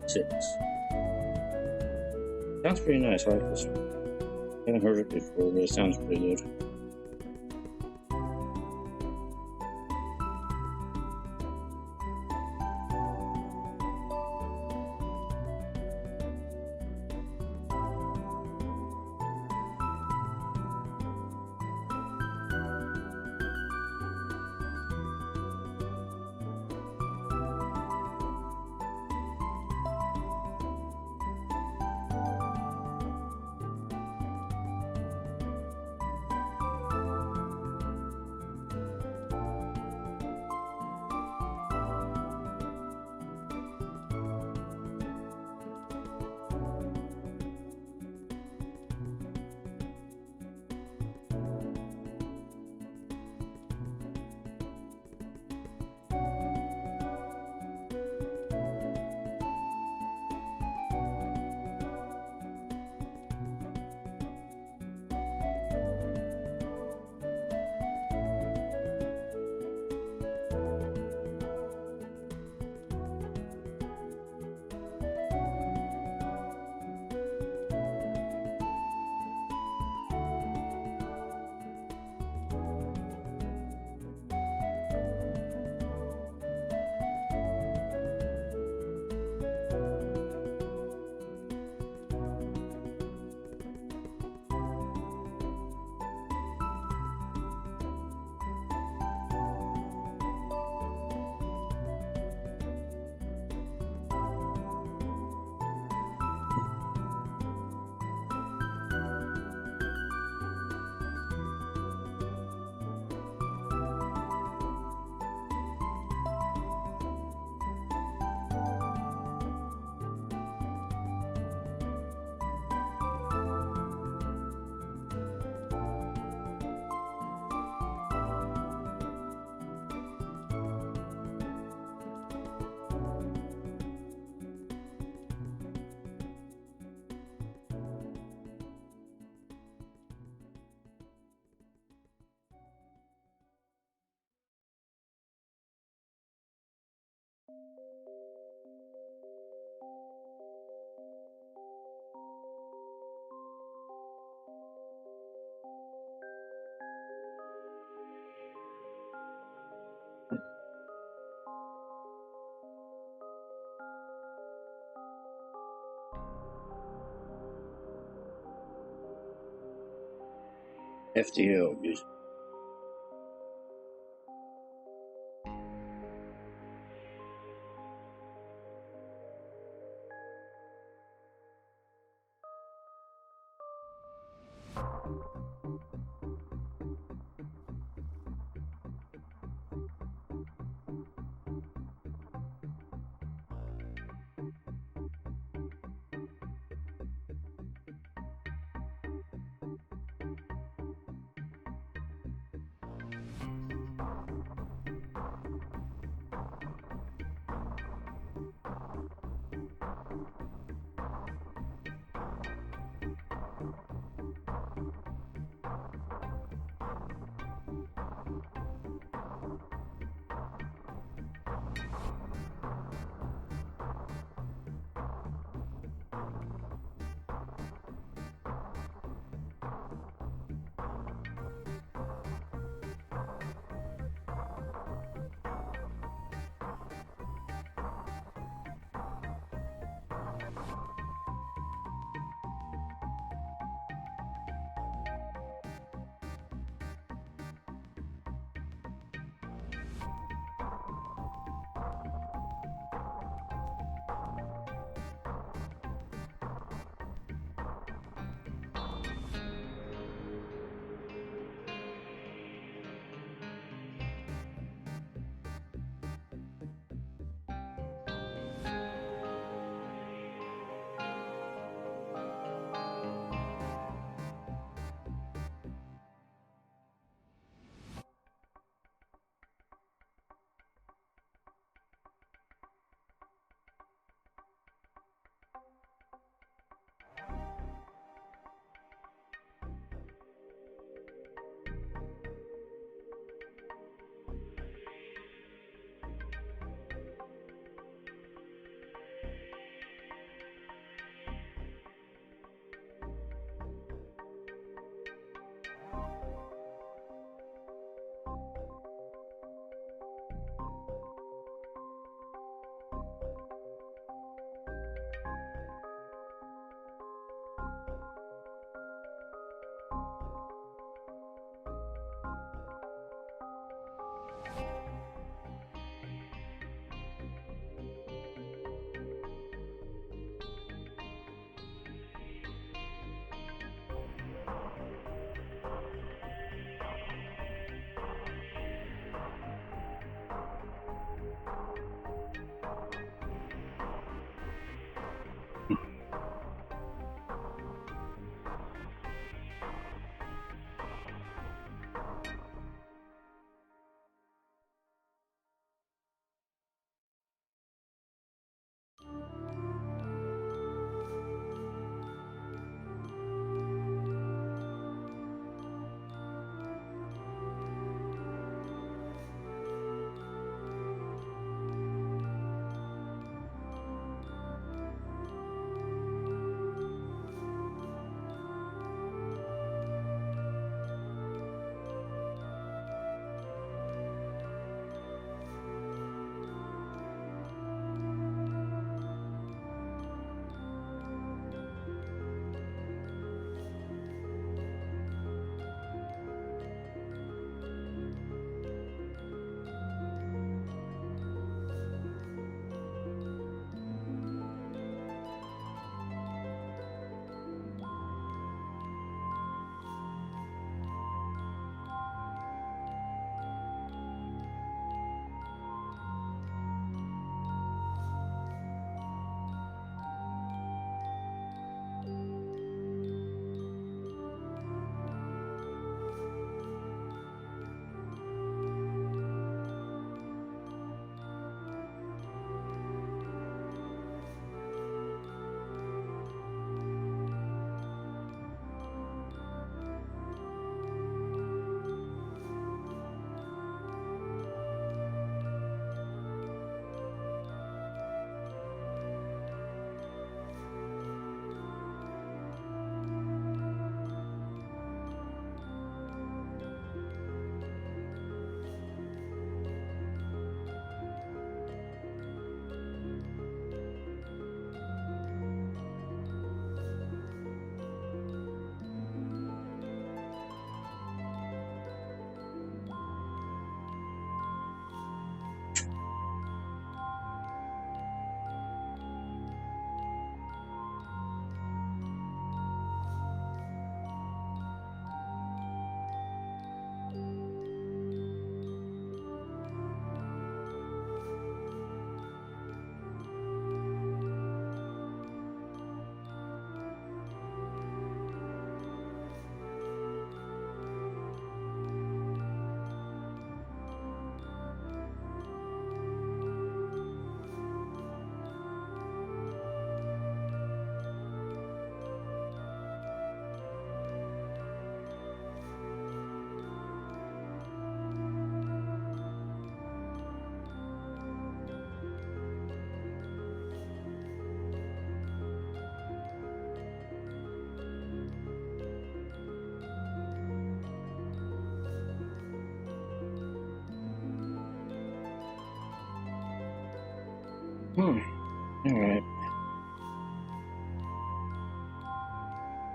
6. Sounds pretty nice. I like this one. I haven't heard it before, but it sounds pretty good. FTO music. Alright.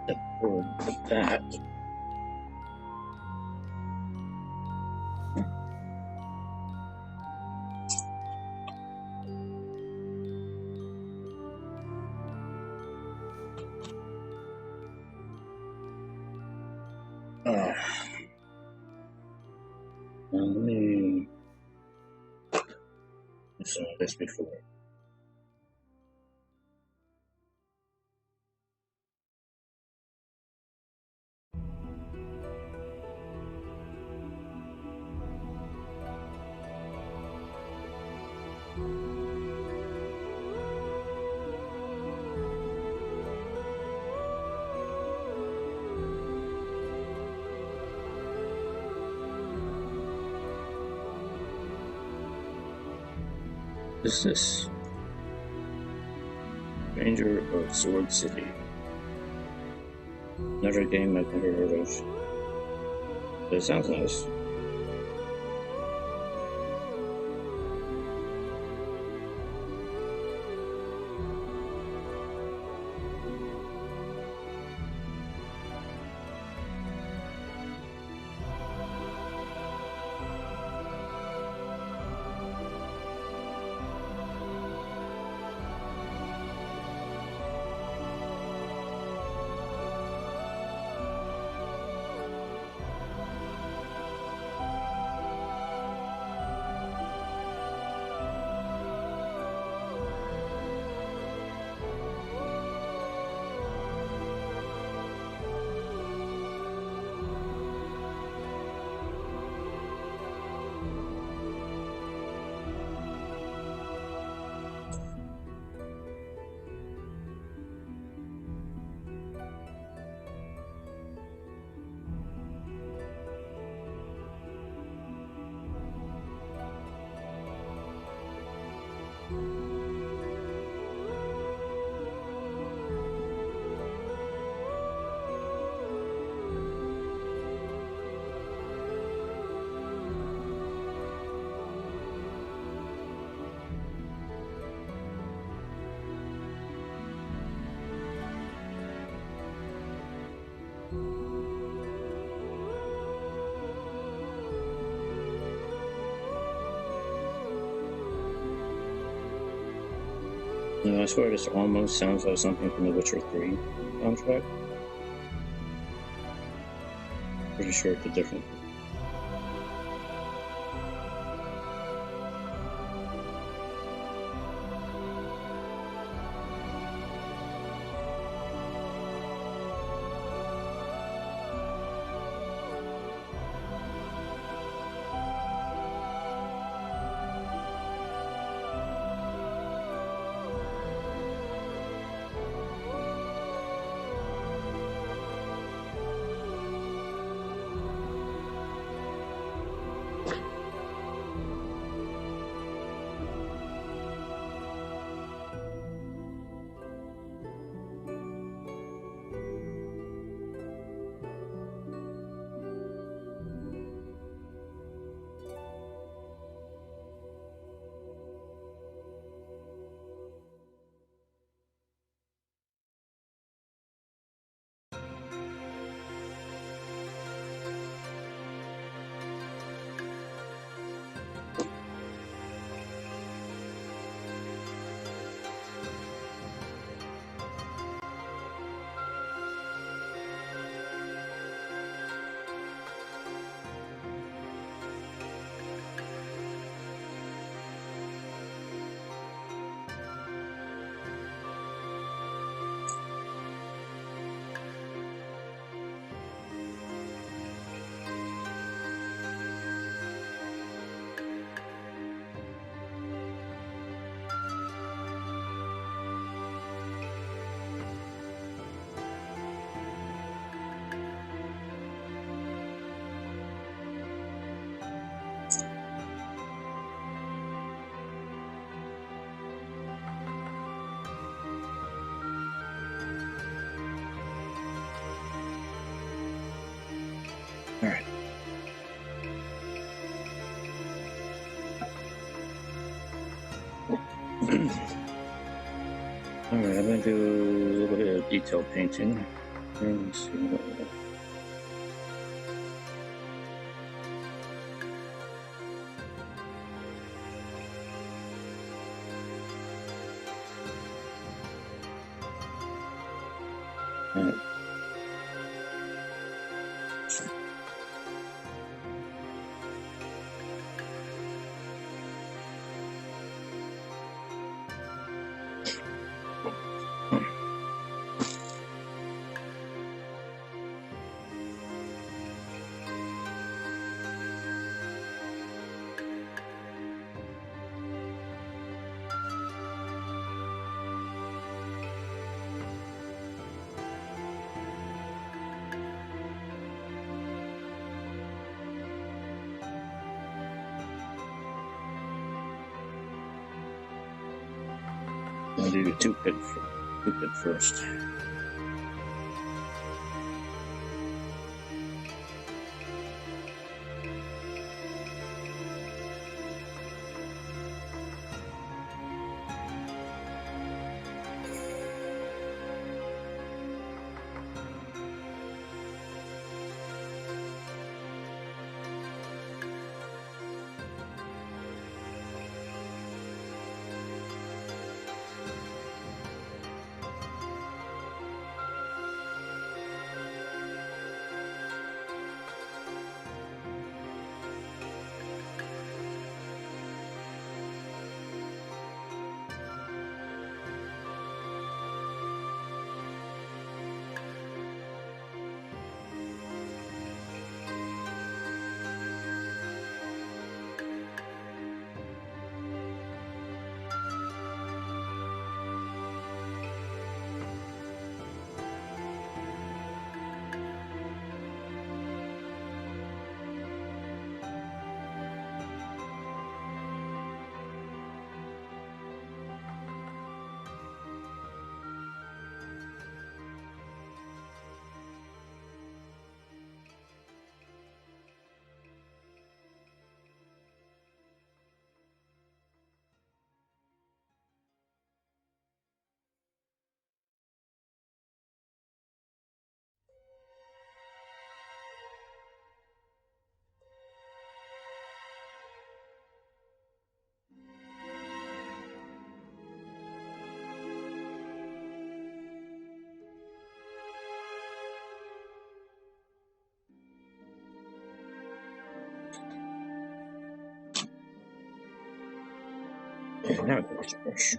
Step forward with that. Let me do some of this before. What is this? Ranger of Sword City. Another game I've never heard of. But it sounds nice. I swear this almost sounds like something from the Witcher 3 soundtrack. Pretty sure it's a different. Alright, I'm gonna do a little bit of detail painting. Let's see what Alright. I'll do two-pit first. Okay, now there's a brush.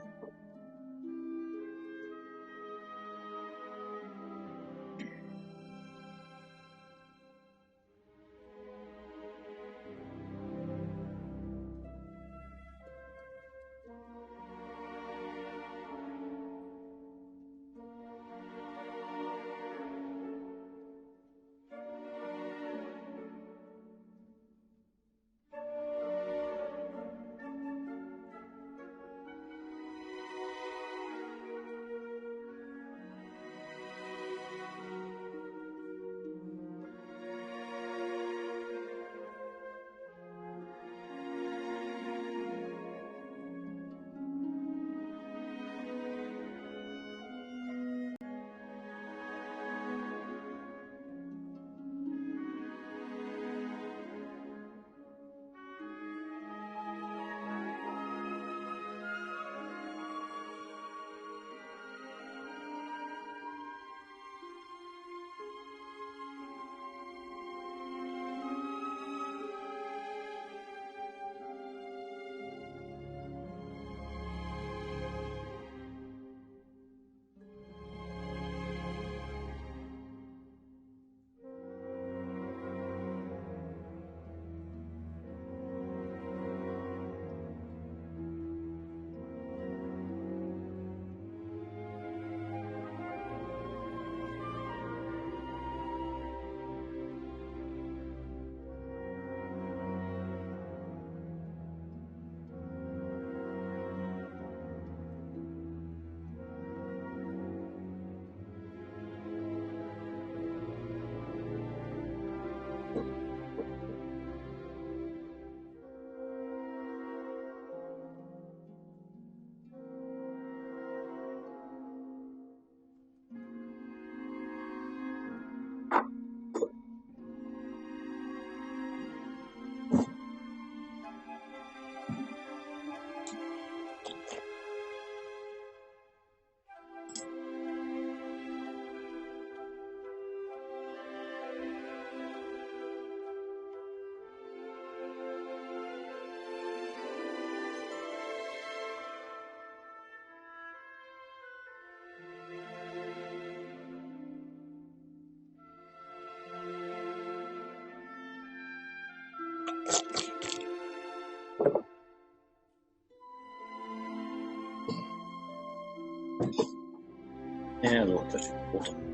Such a cool time.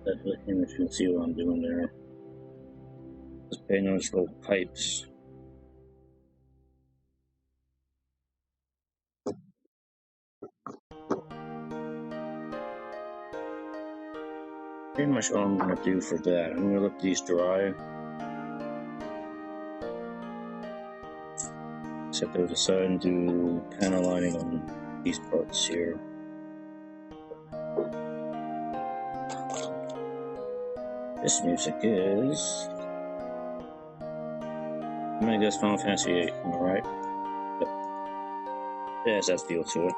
That image, you can see what I'm doing there. Just paying those little pipes. Pretty much all I'm going to do for that. I'm going to let these dry. Set those aside and do panel lining on these parts here. This music is... I'm going to guess Final Fantasy VIII, am I right? Yep. It has that feel to it.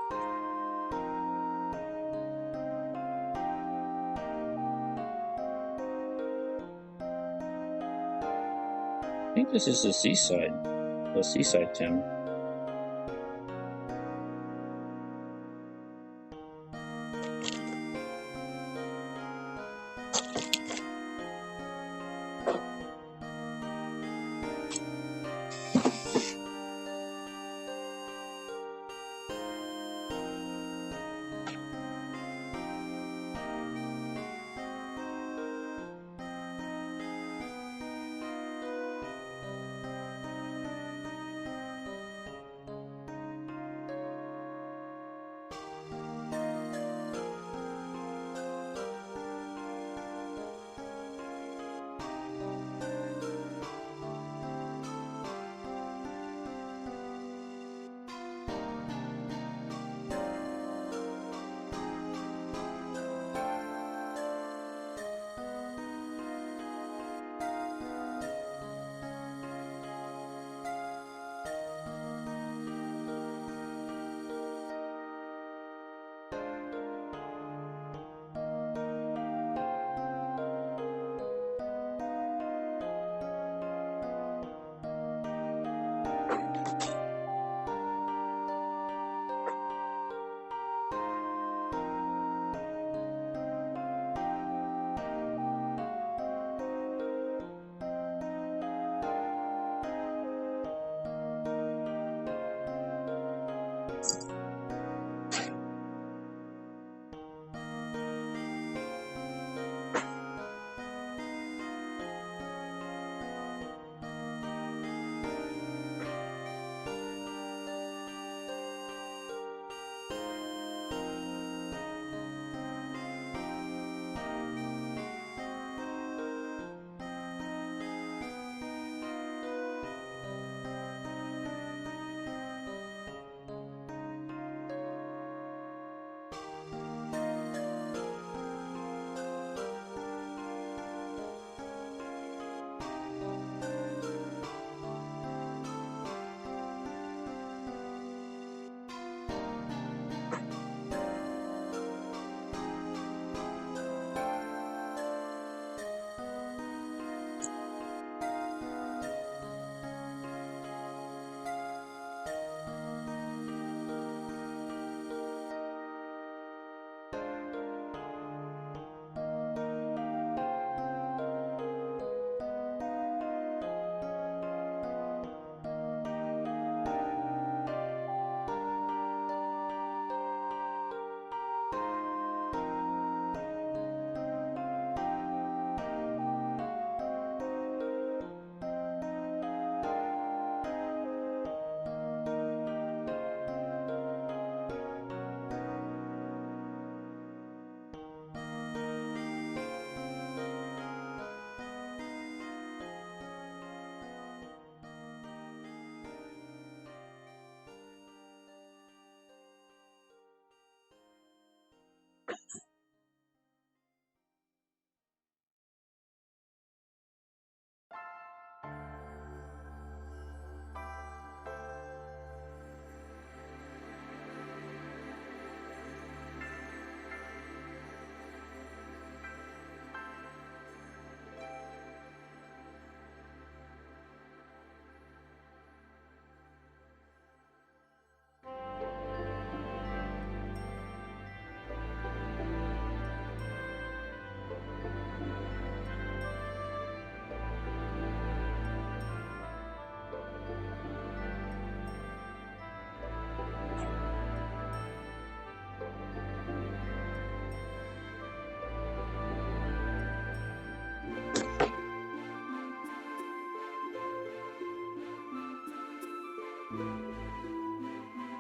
I think this is the seaside theme.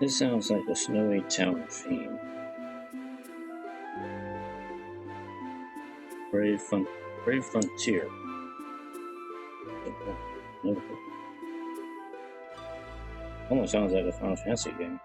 This sounds like a snowy town theme. Brave frontier. Almost sounds like a Final Fantasy game.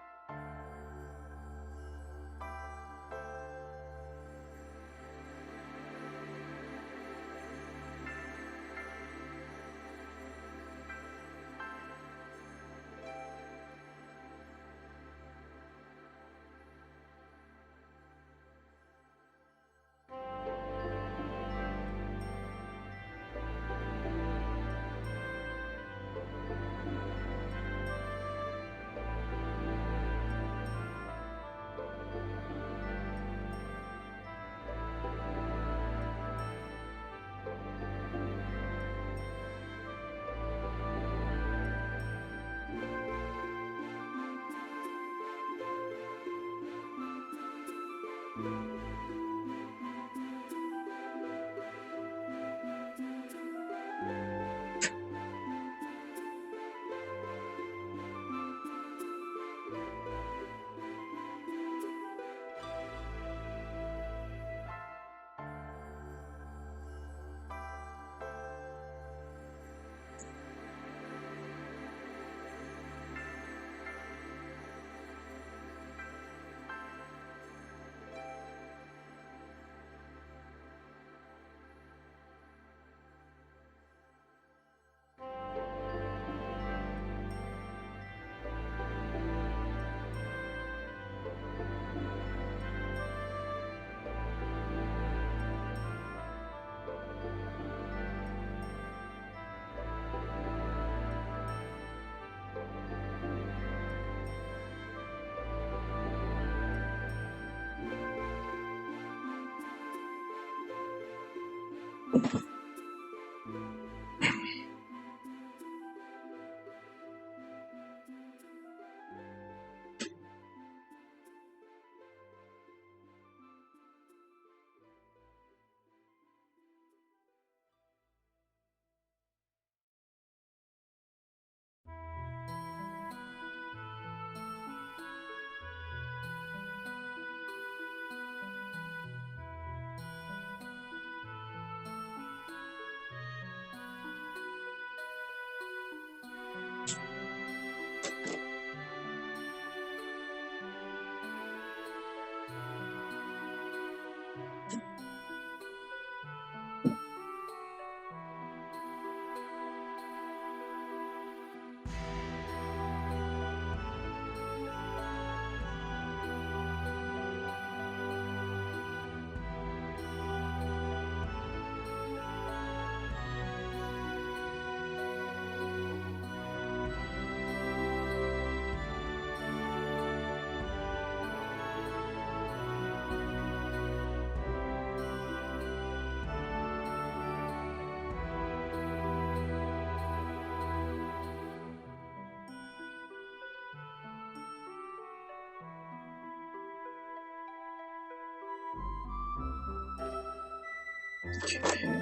Okay.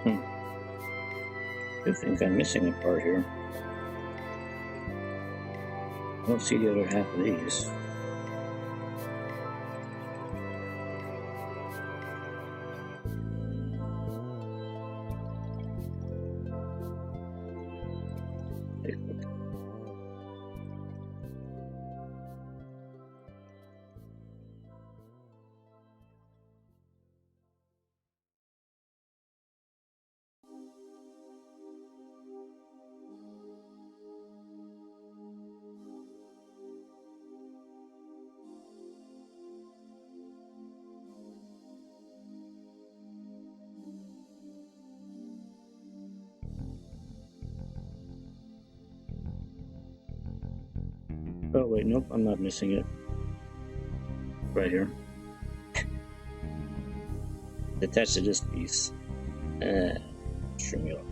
Hmm. I think I'm missing a part here. I don't see the other half of these. Oh wait, nope, I'm not missing it. Right here. Attached to this piece. String it up.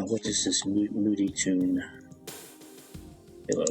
What is this moody tune? Hello.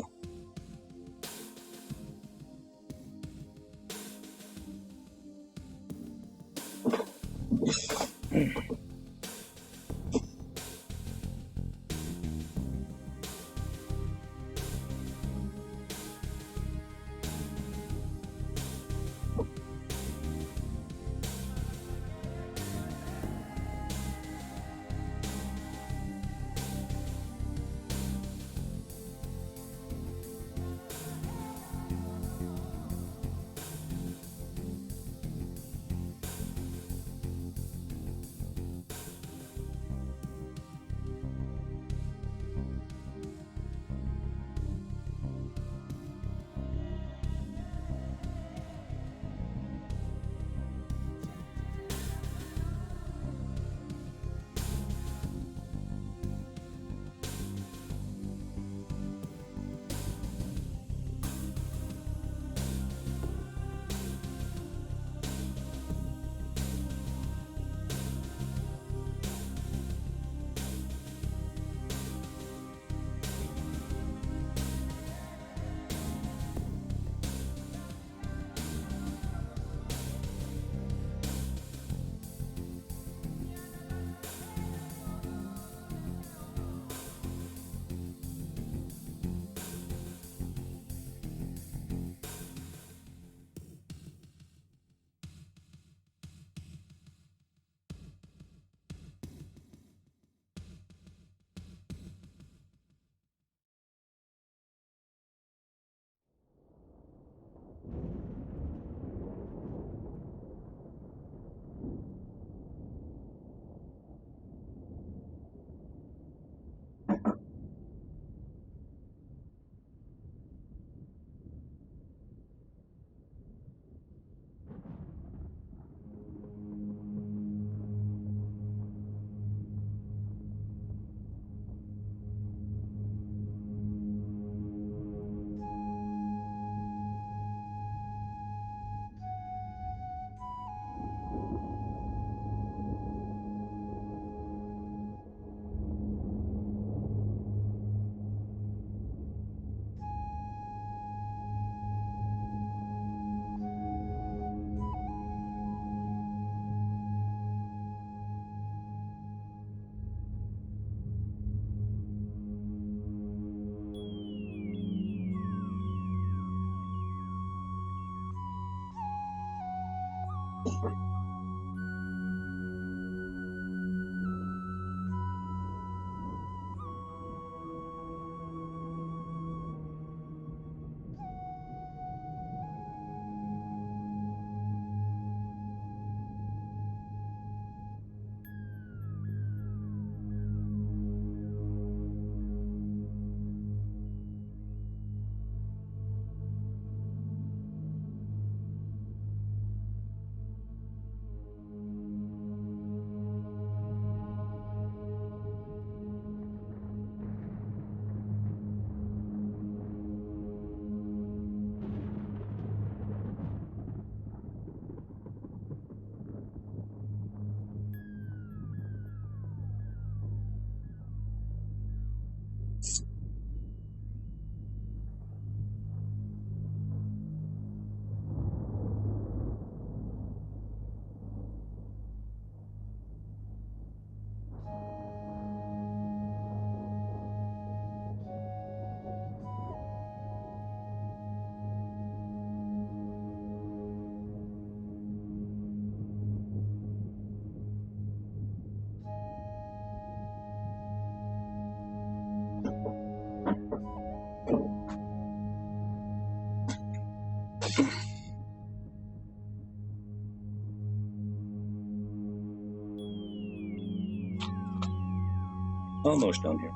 Almost done here.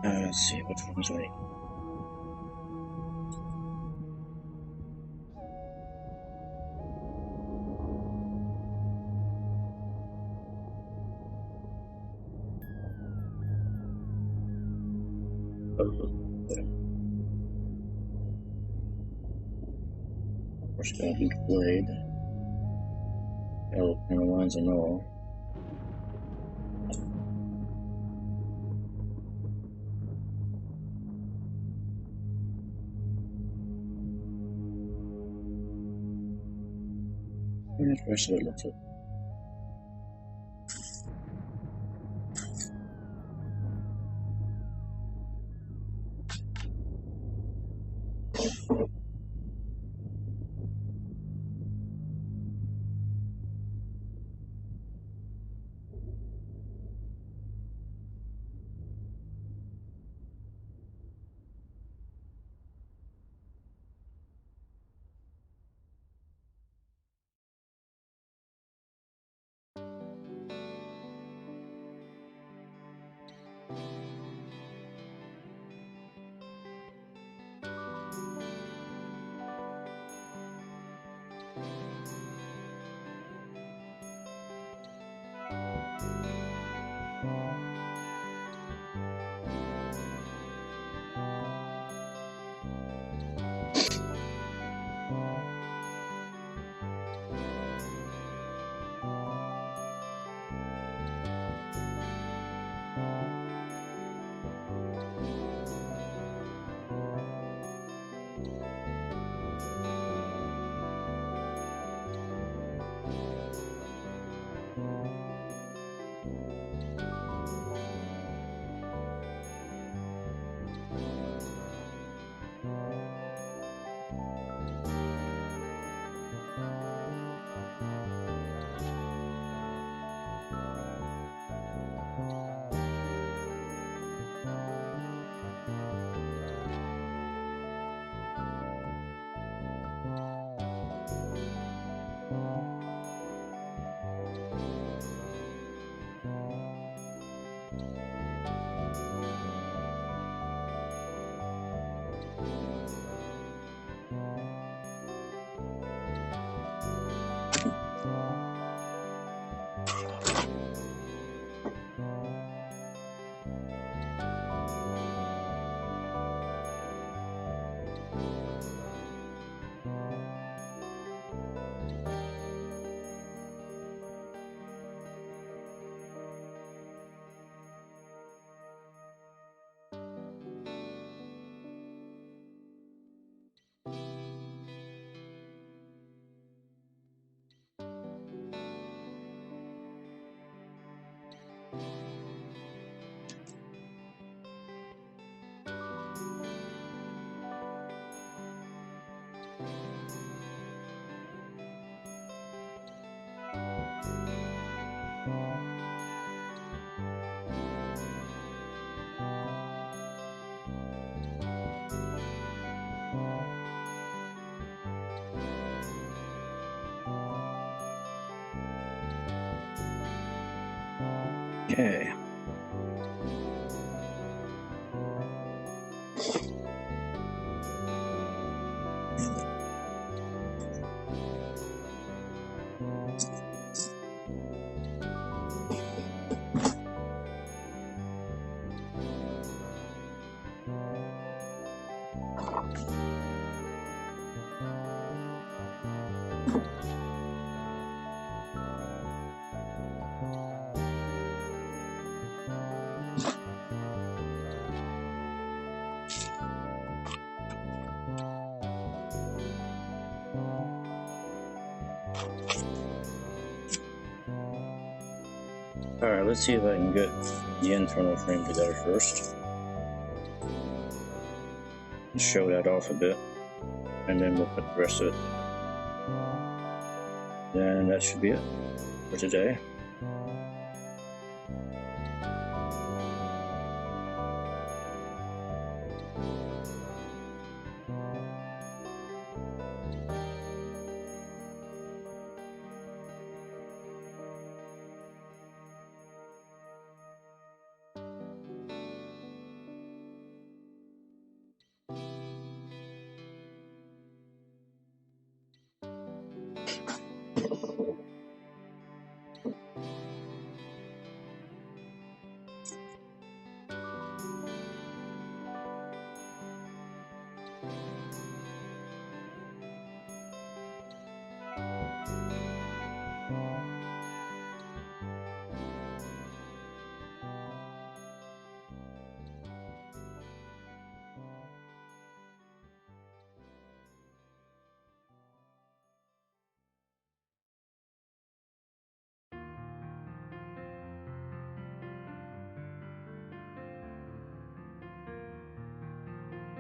Let's see, which one's right? We're just gonna do the blade. Yellow kind of lines and all. And the rest of it looks like Okay. Alright, let's see if I can get the internal frame together first. Show that off a bit, and then we'll put the rest of it. Then that should be it for today.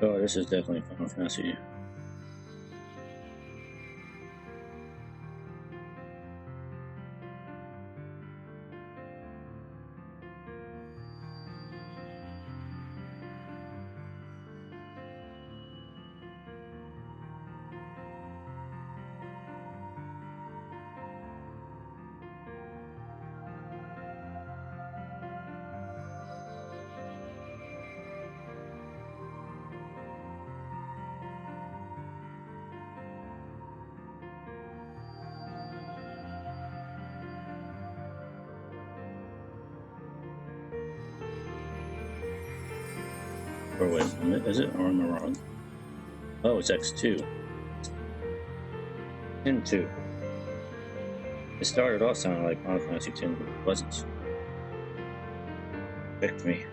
Oh, this is definitely Final Fantasy. Or wait a minute, is it? Or am I wrong? Oh, it's X2. N2. It started off sounding like Final Fantasy X, but it wasn't. Tricked me.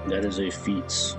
That is a feat.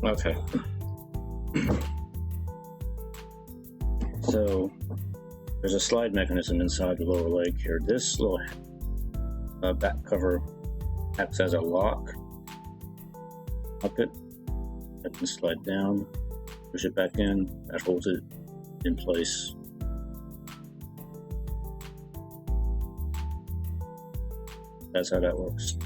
Okay. So there's a slide mechanism inside the lower leg here. This little back cover acts as a lock. Up it, that can slide down, push it back in, that holds it in place. That's how that works.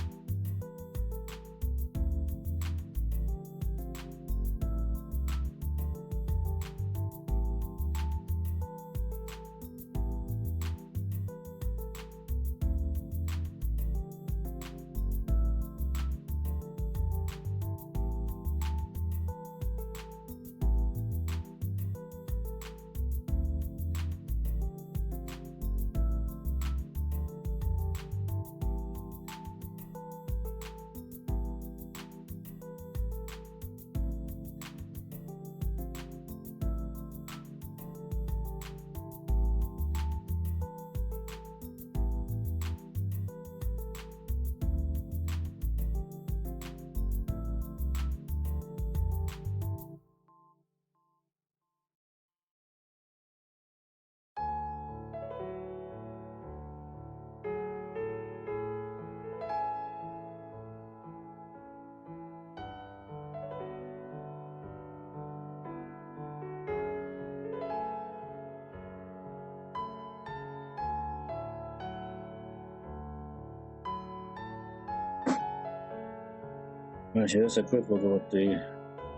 Alright, so that's a quick look at what the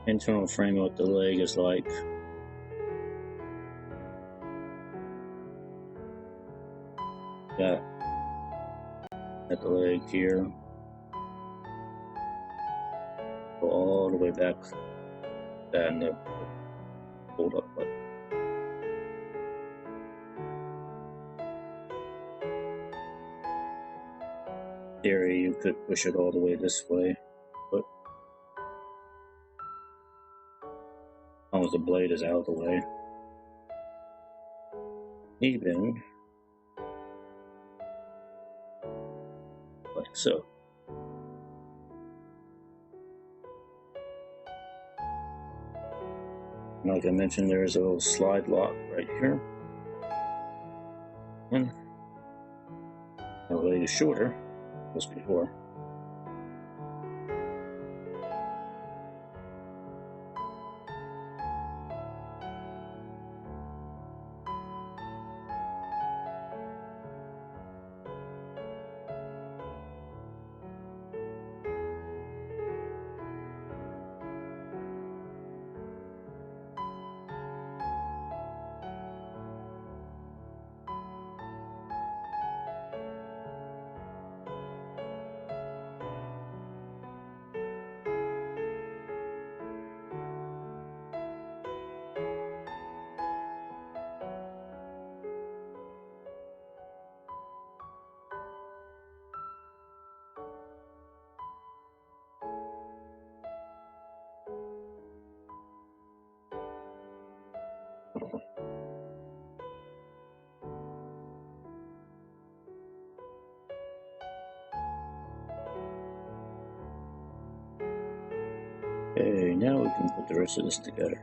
internal frame of the leg is like. Got at the leg here. Go all the way back. That and the hold up button. In theory, you could push it all the way this way, but as long as the blade is out of the way. Even like so. Like I mentioned, there's a little slide lock right here. And the leg is shorter than was before. Okay, now we can put the rest of this together.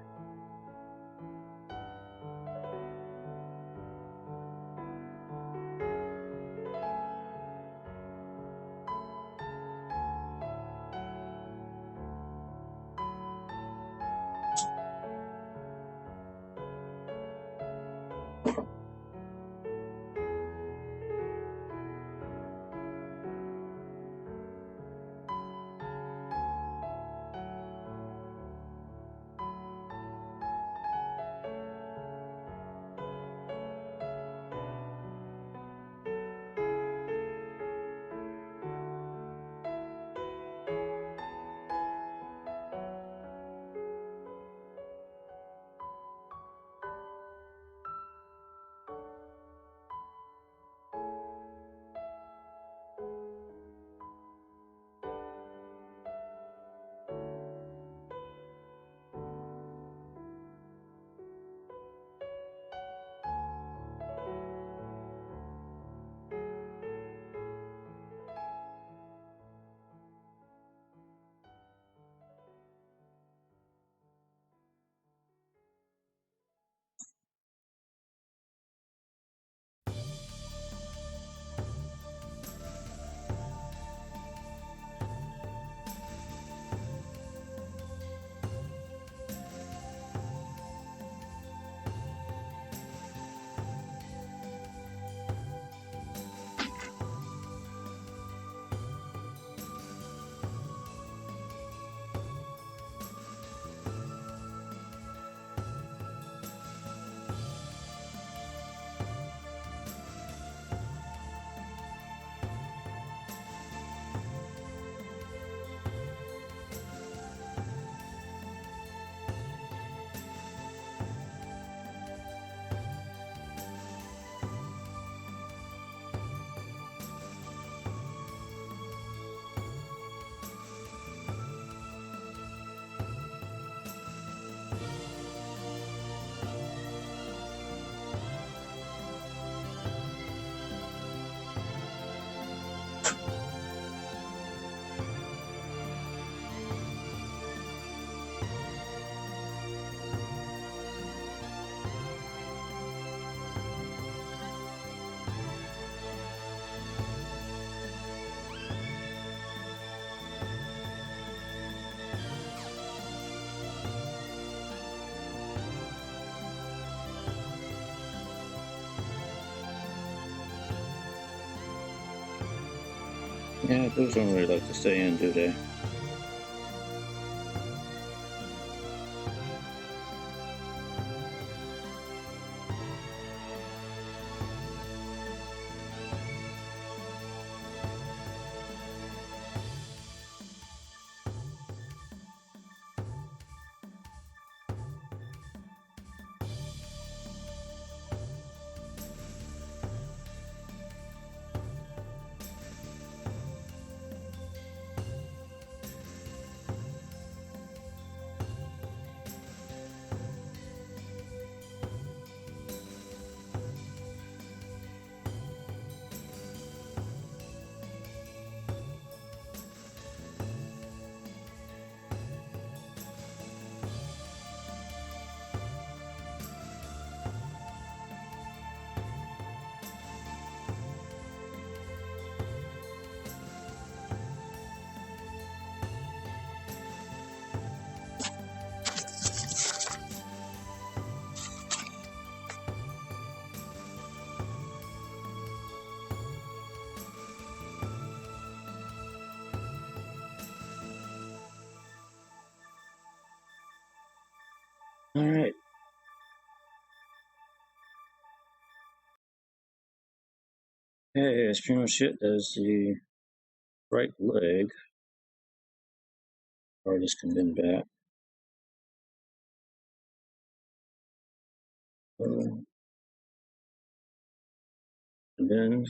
Yeah, those don't really like to stay in, do they? Alright. Hey, that's pretty much it. There's the right leg. Artist can bend back. And then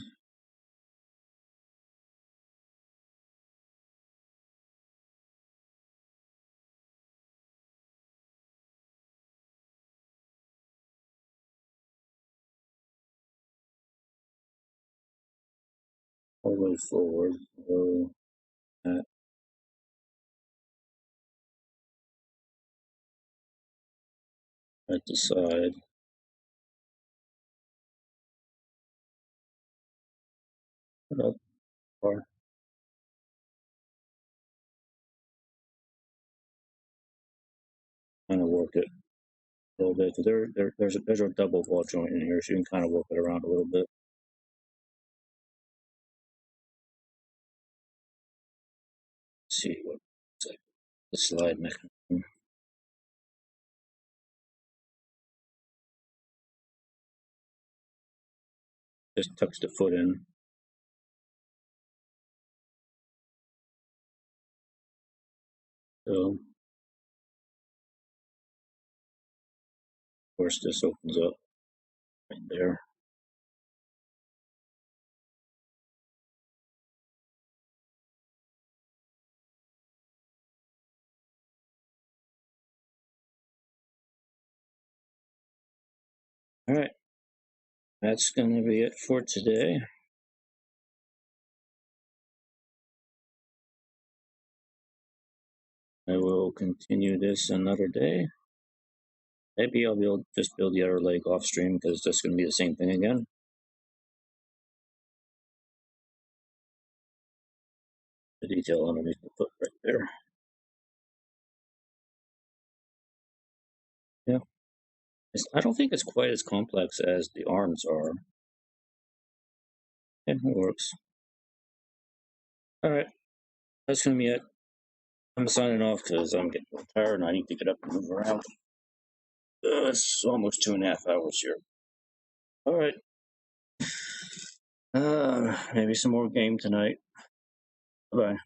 all the way forward. Go at the side. Put up far. Kind of work it a little bit. There's a double ball joint in here, so you can kind of work it around a little bit. See what like the slide mechanism. Just tucks the foot in. So, of course, this opens up right there. All right, that's going to be it for today. I will continue this another day. Maybe I'll be able to just build the other leg off stream because that's going to be the same thing again. The detail underneath the foot right there. Yeah. I don't think it's quite as complex as the arms are. Yeah, it works. All right, that's going to be it. I'm signing off because I'm getting tired and I need to get up and move around. It's almost 2.5 hours here. All right. Maybe some more game tonight. Bye.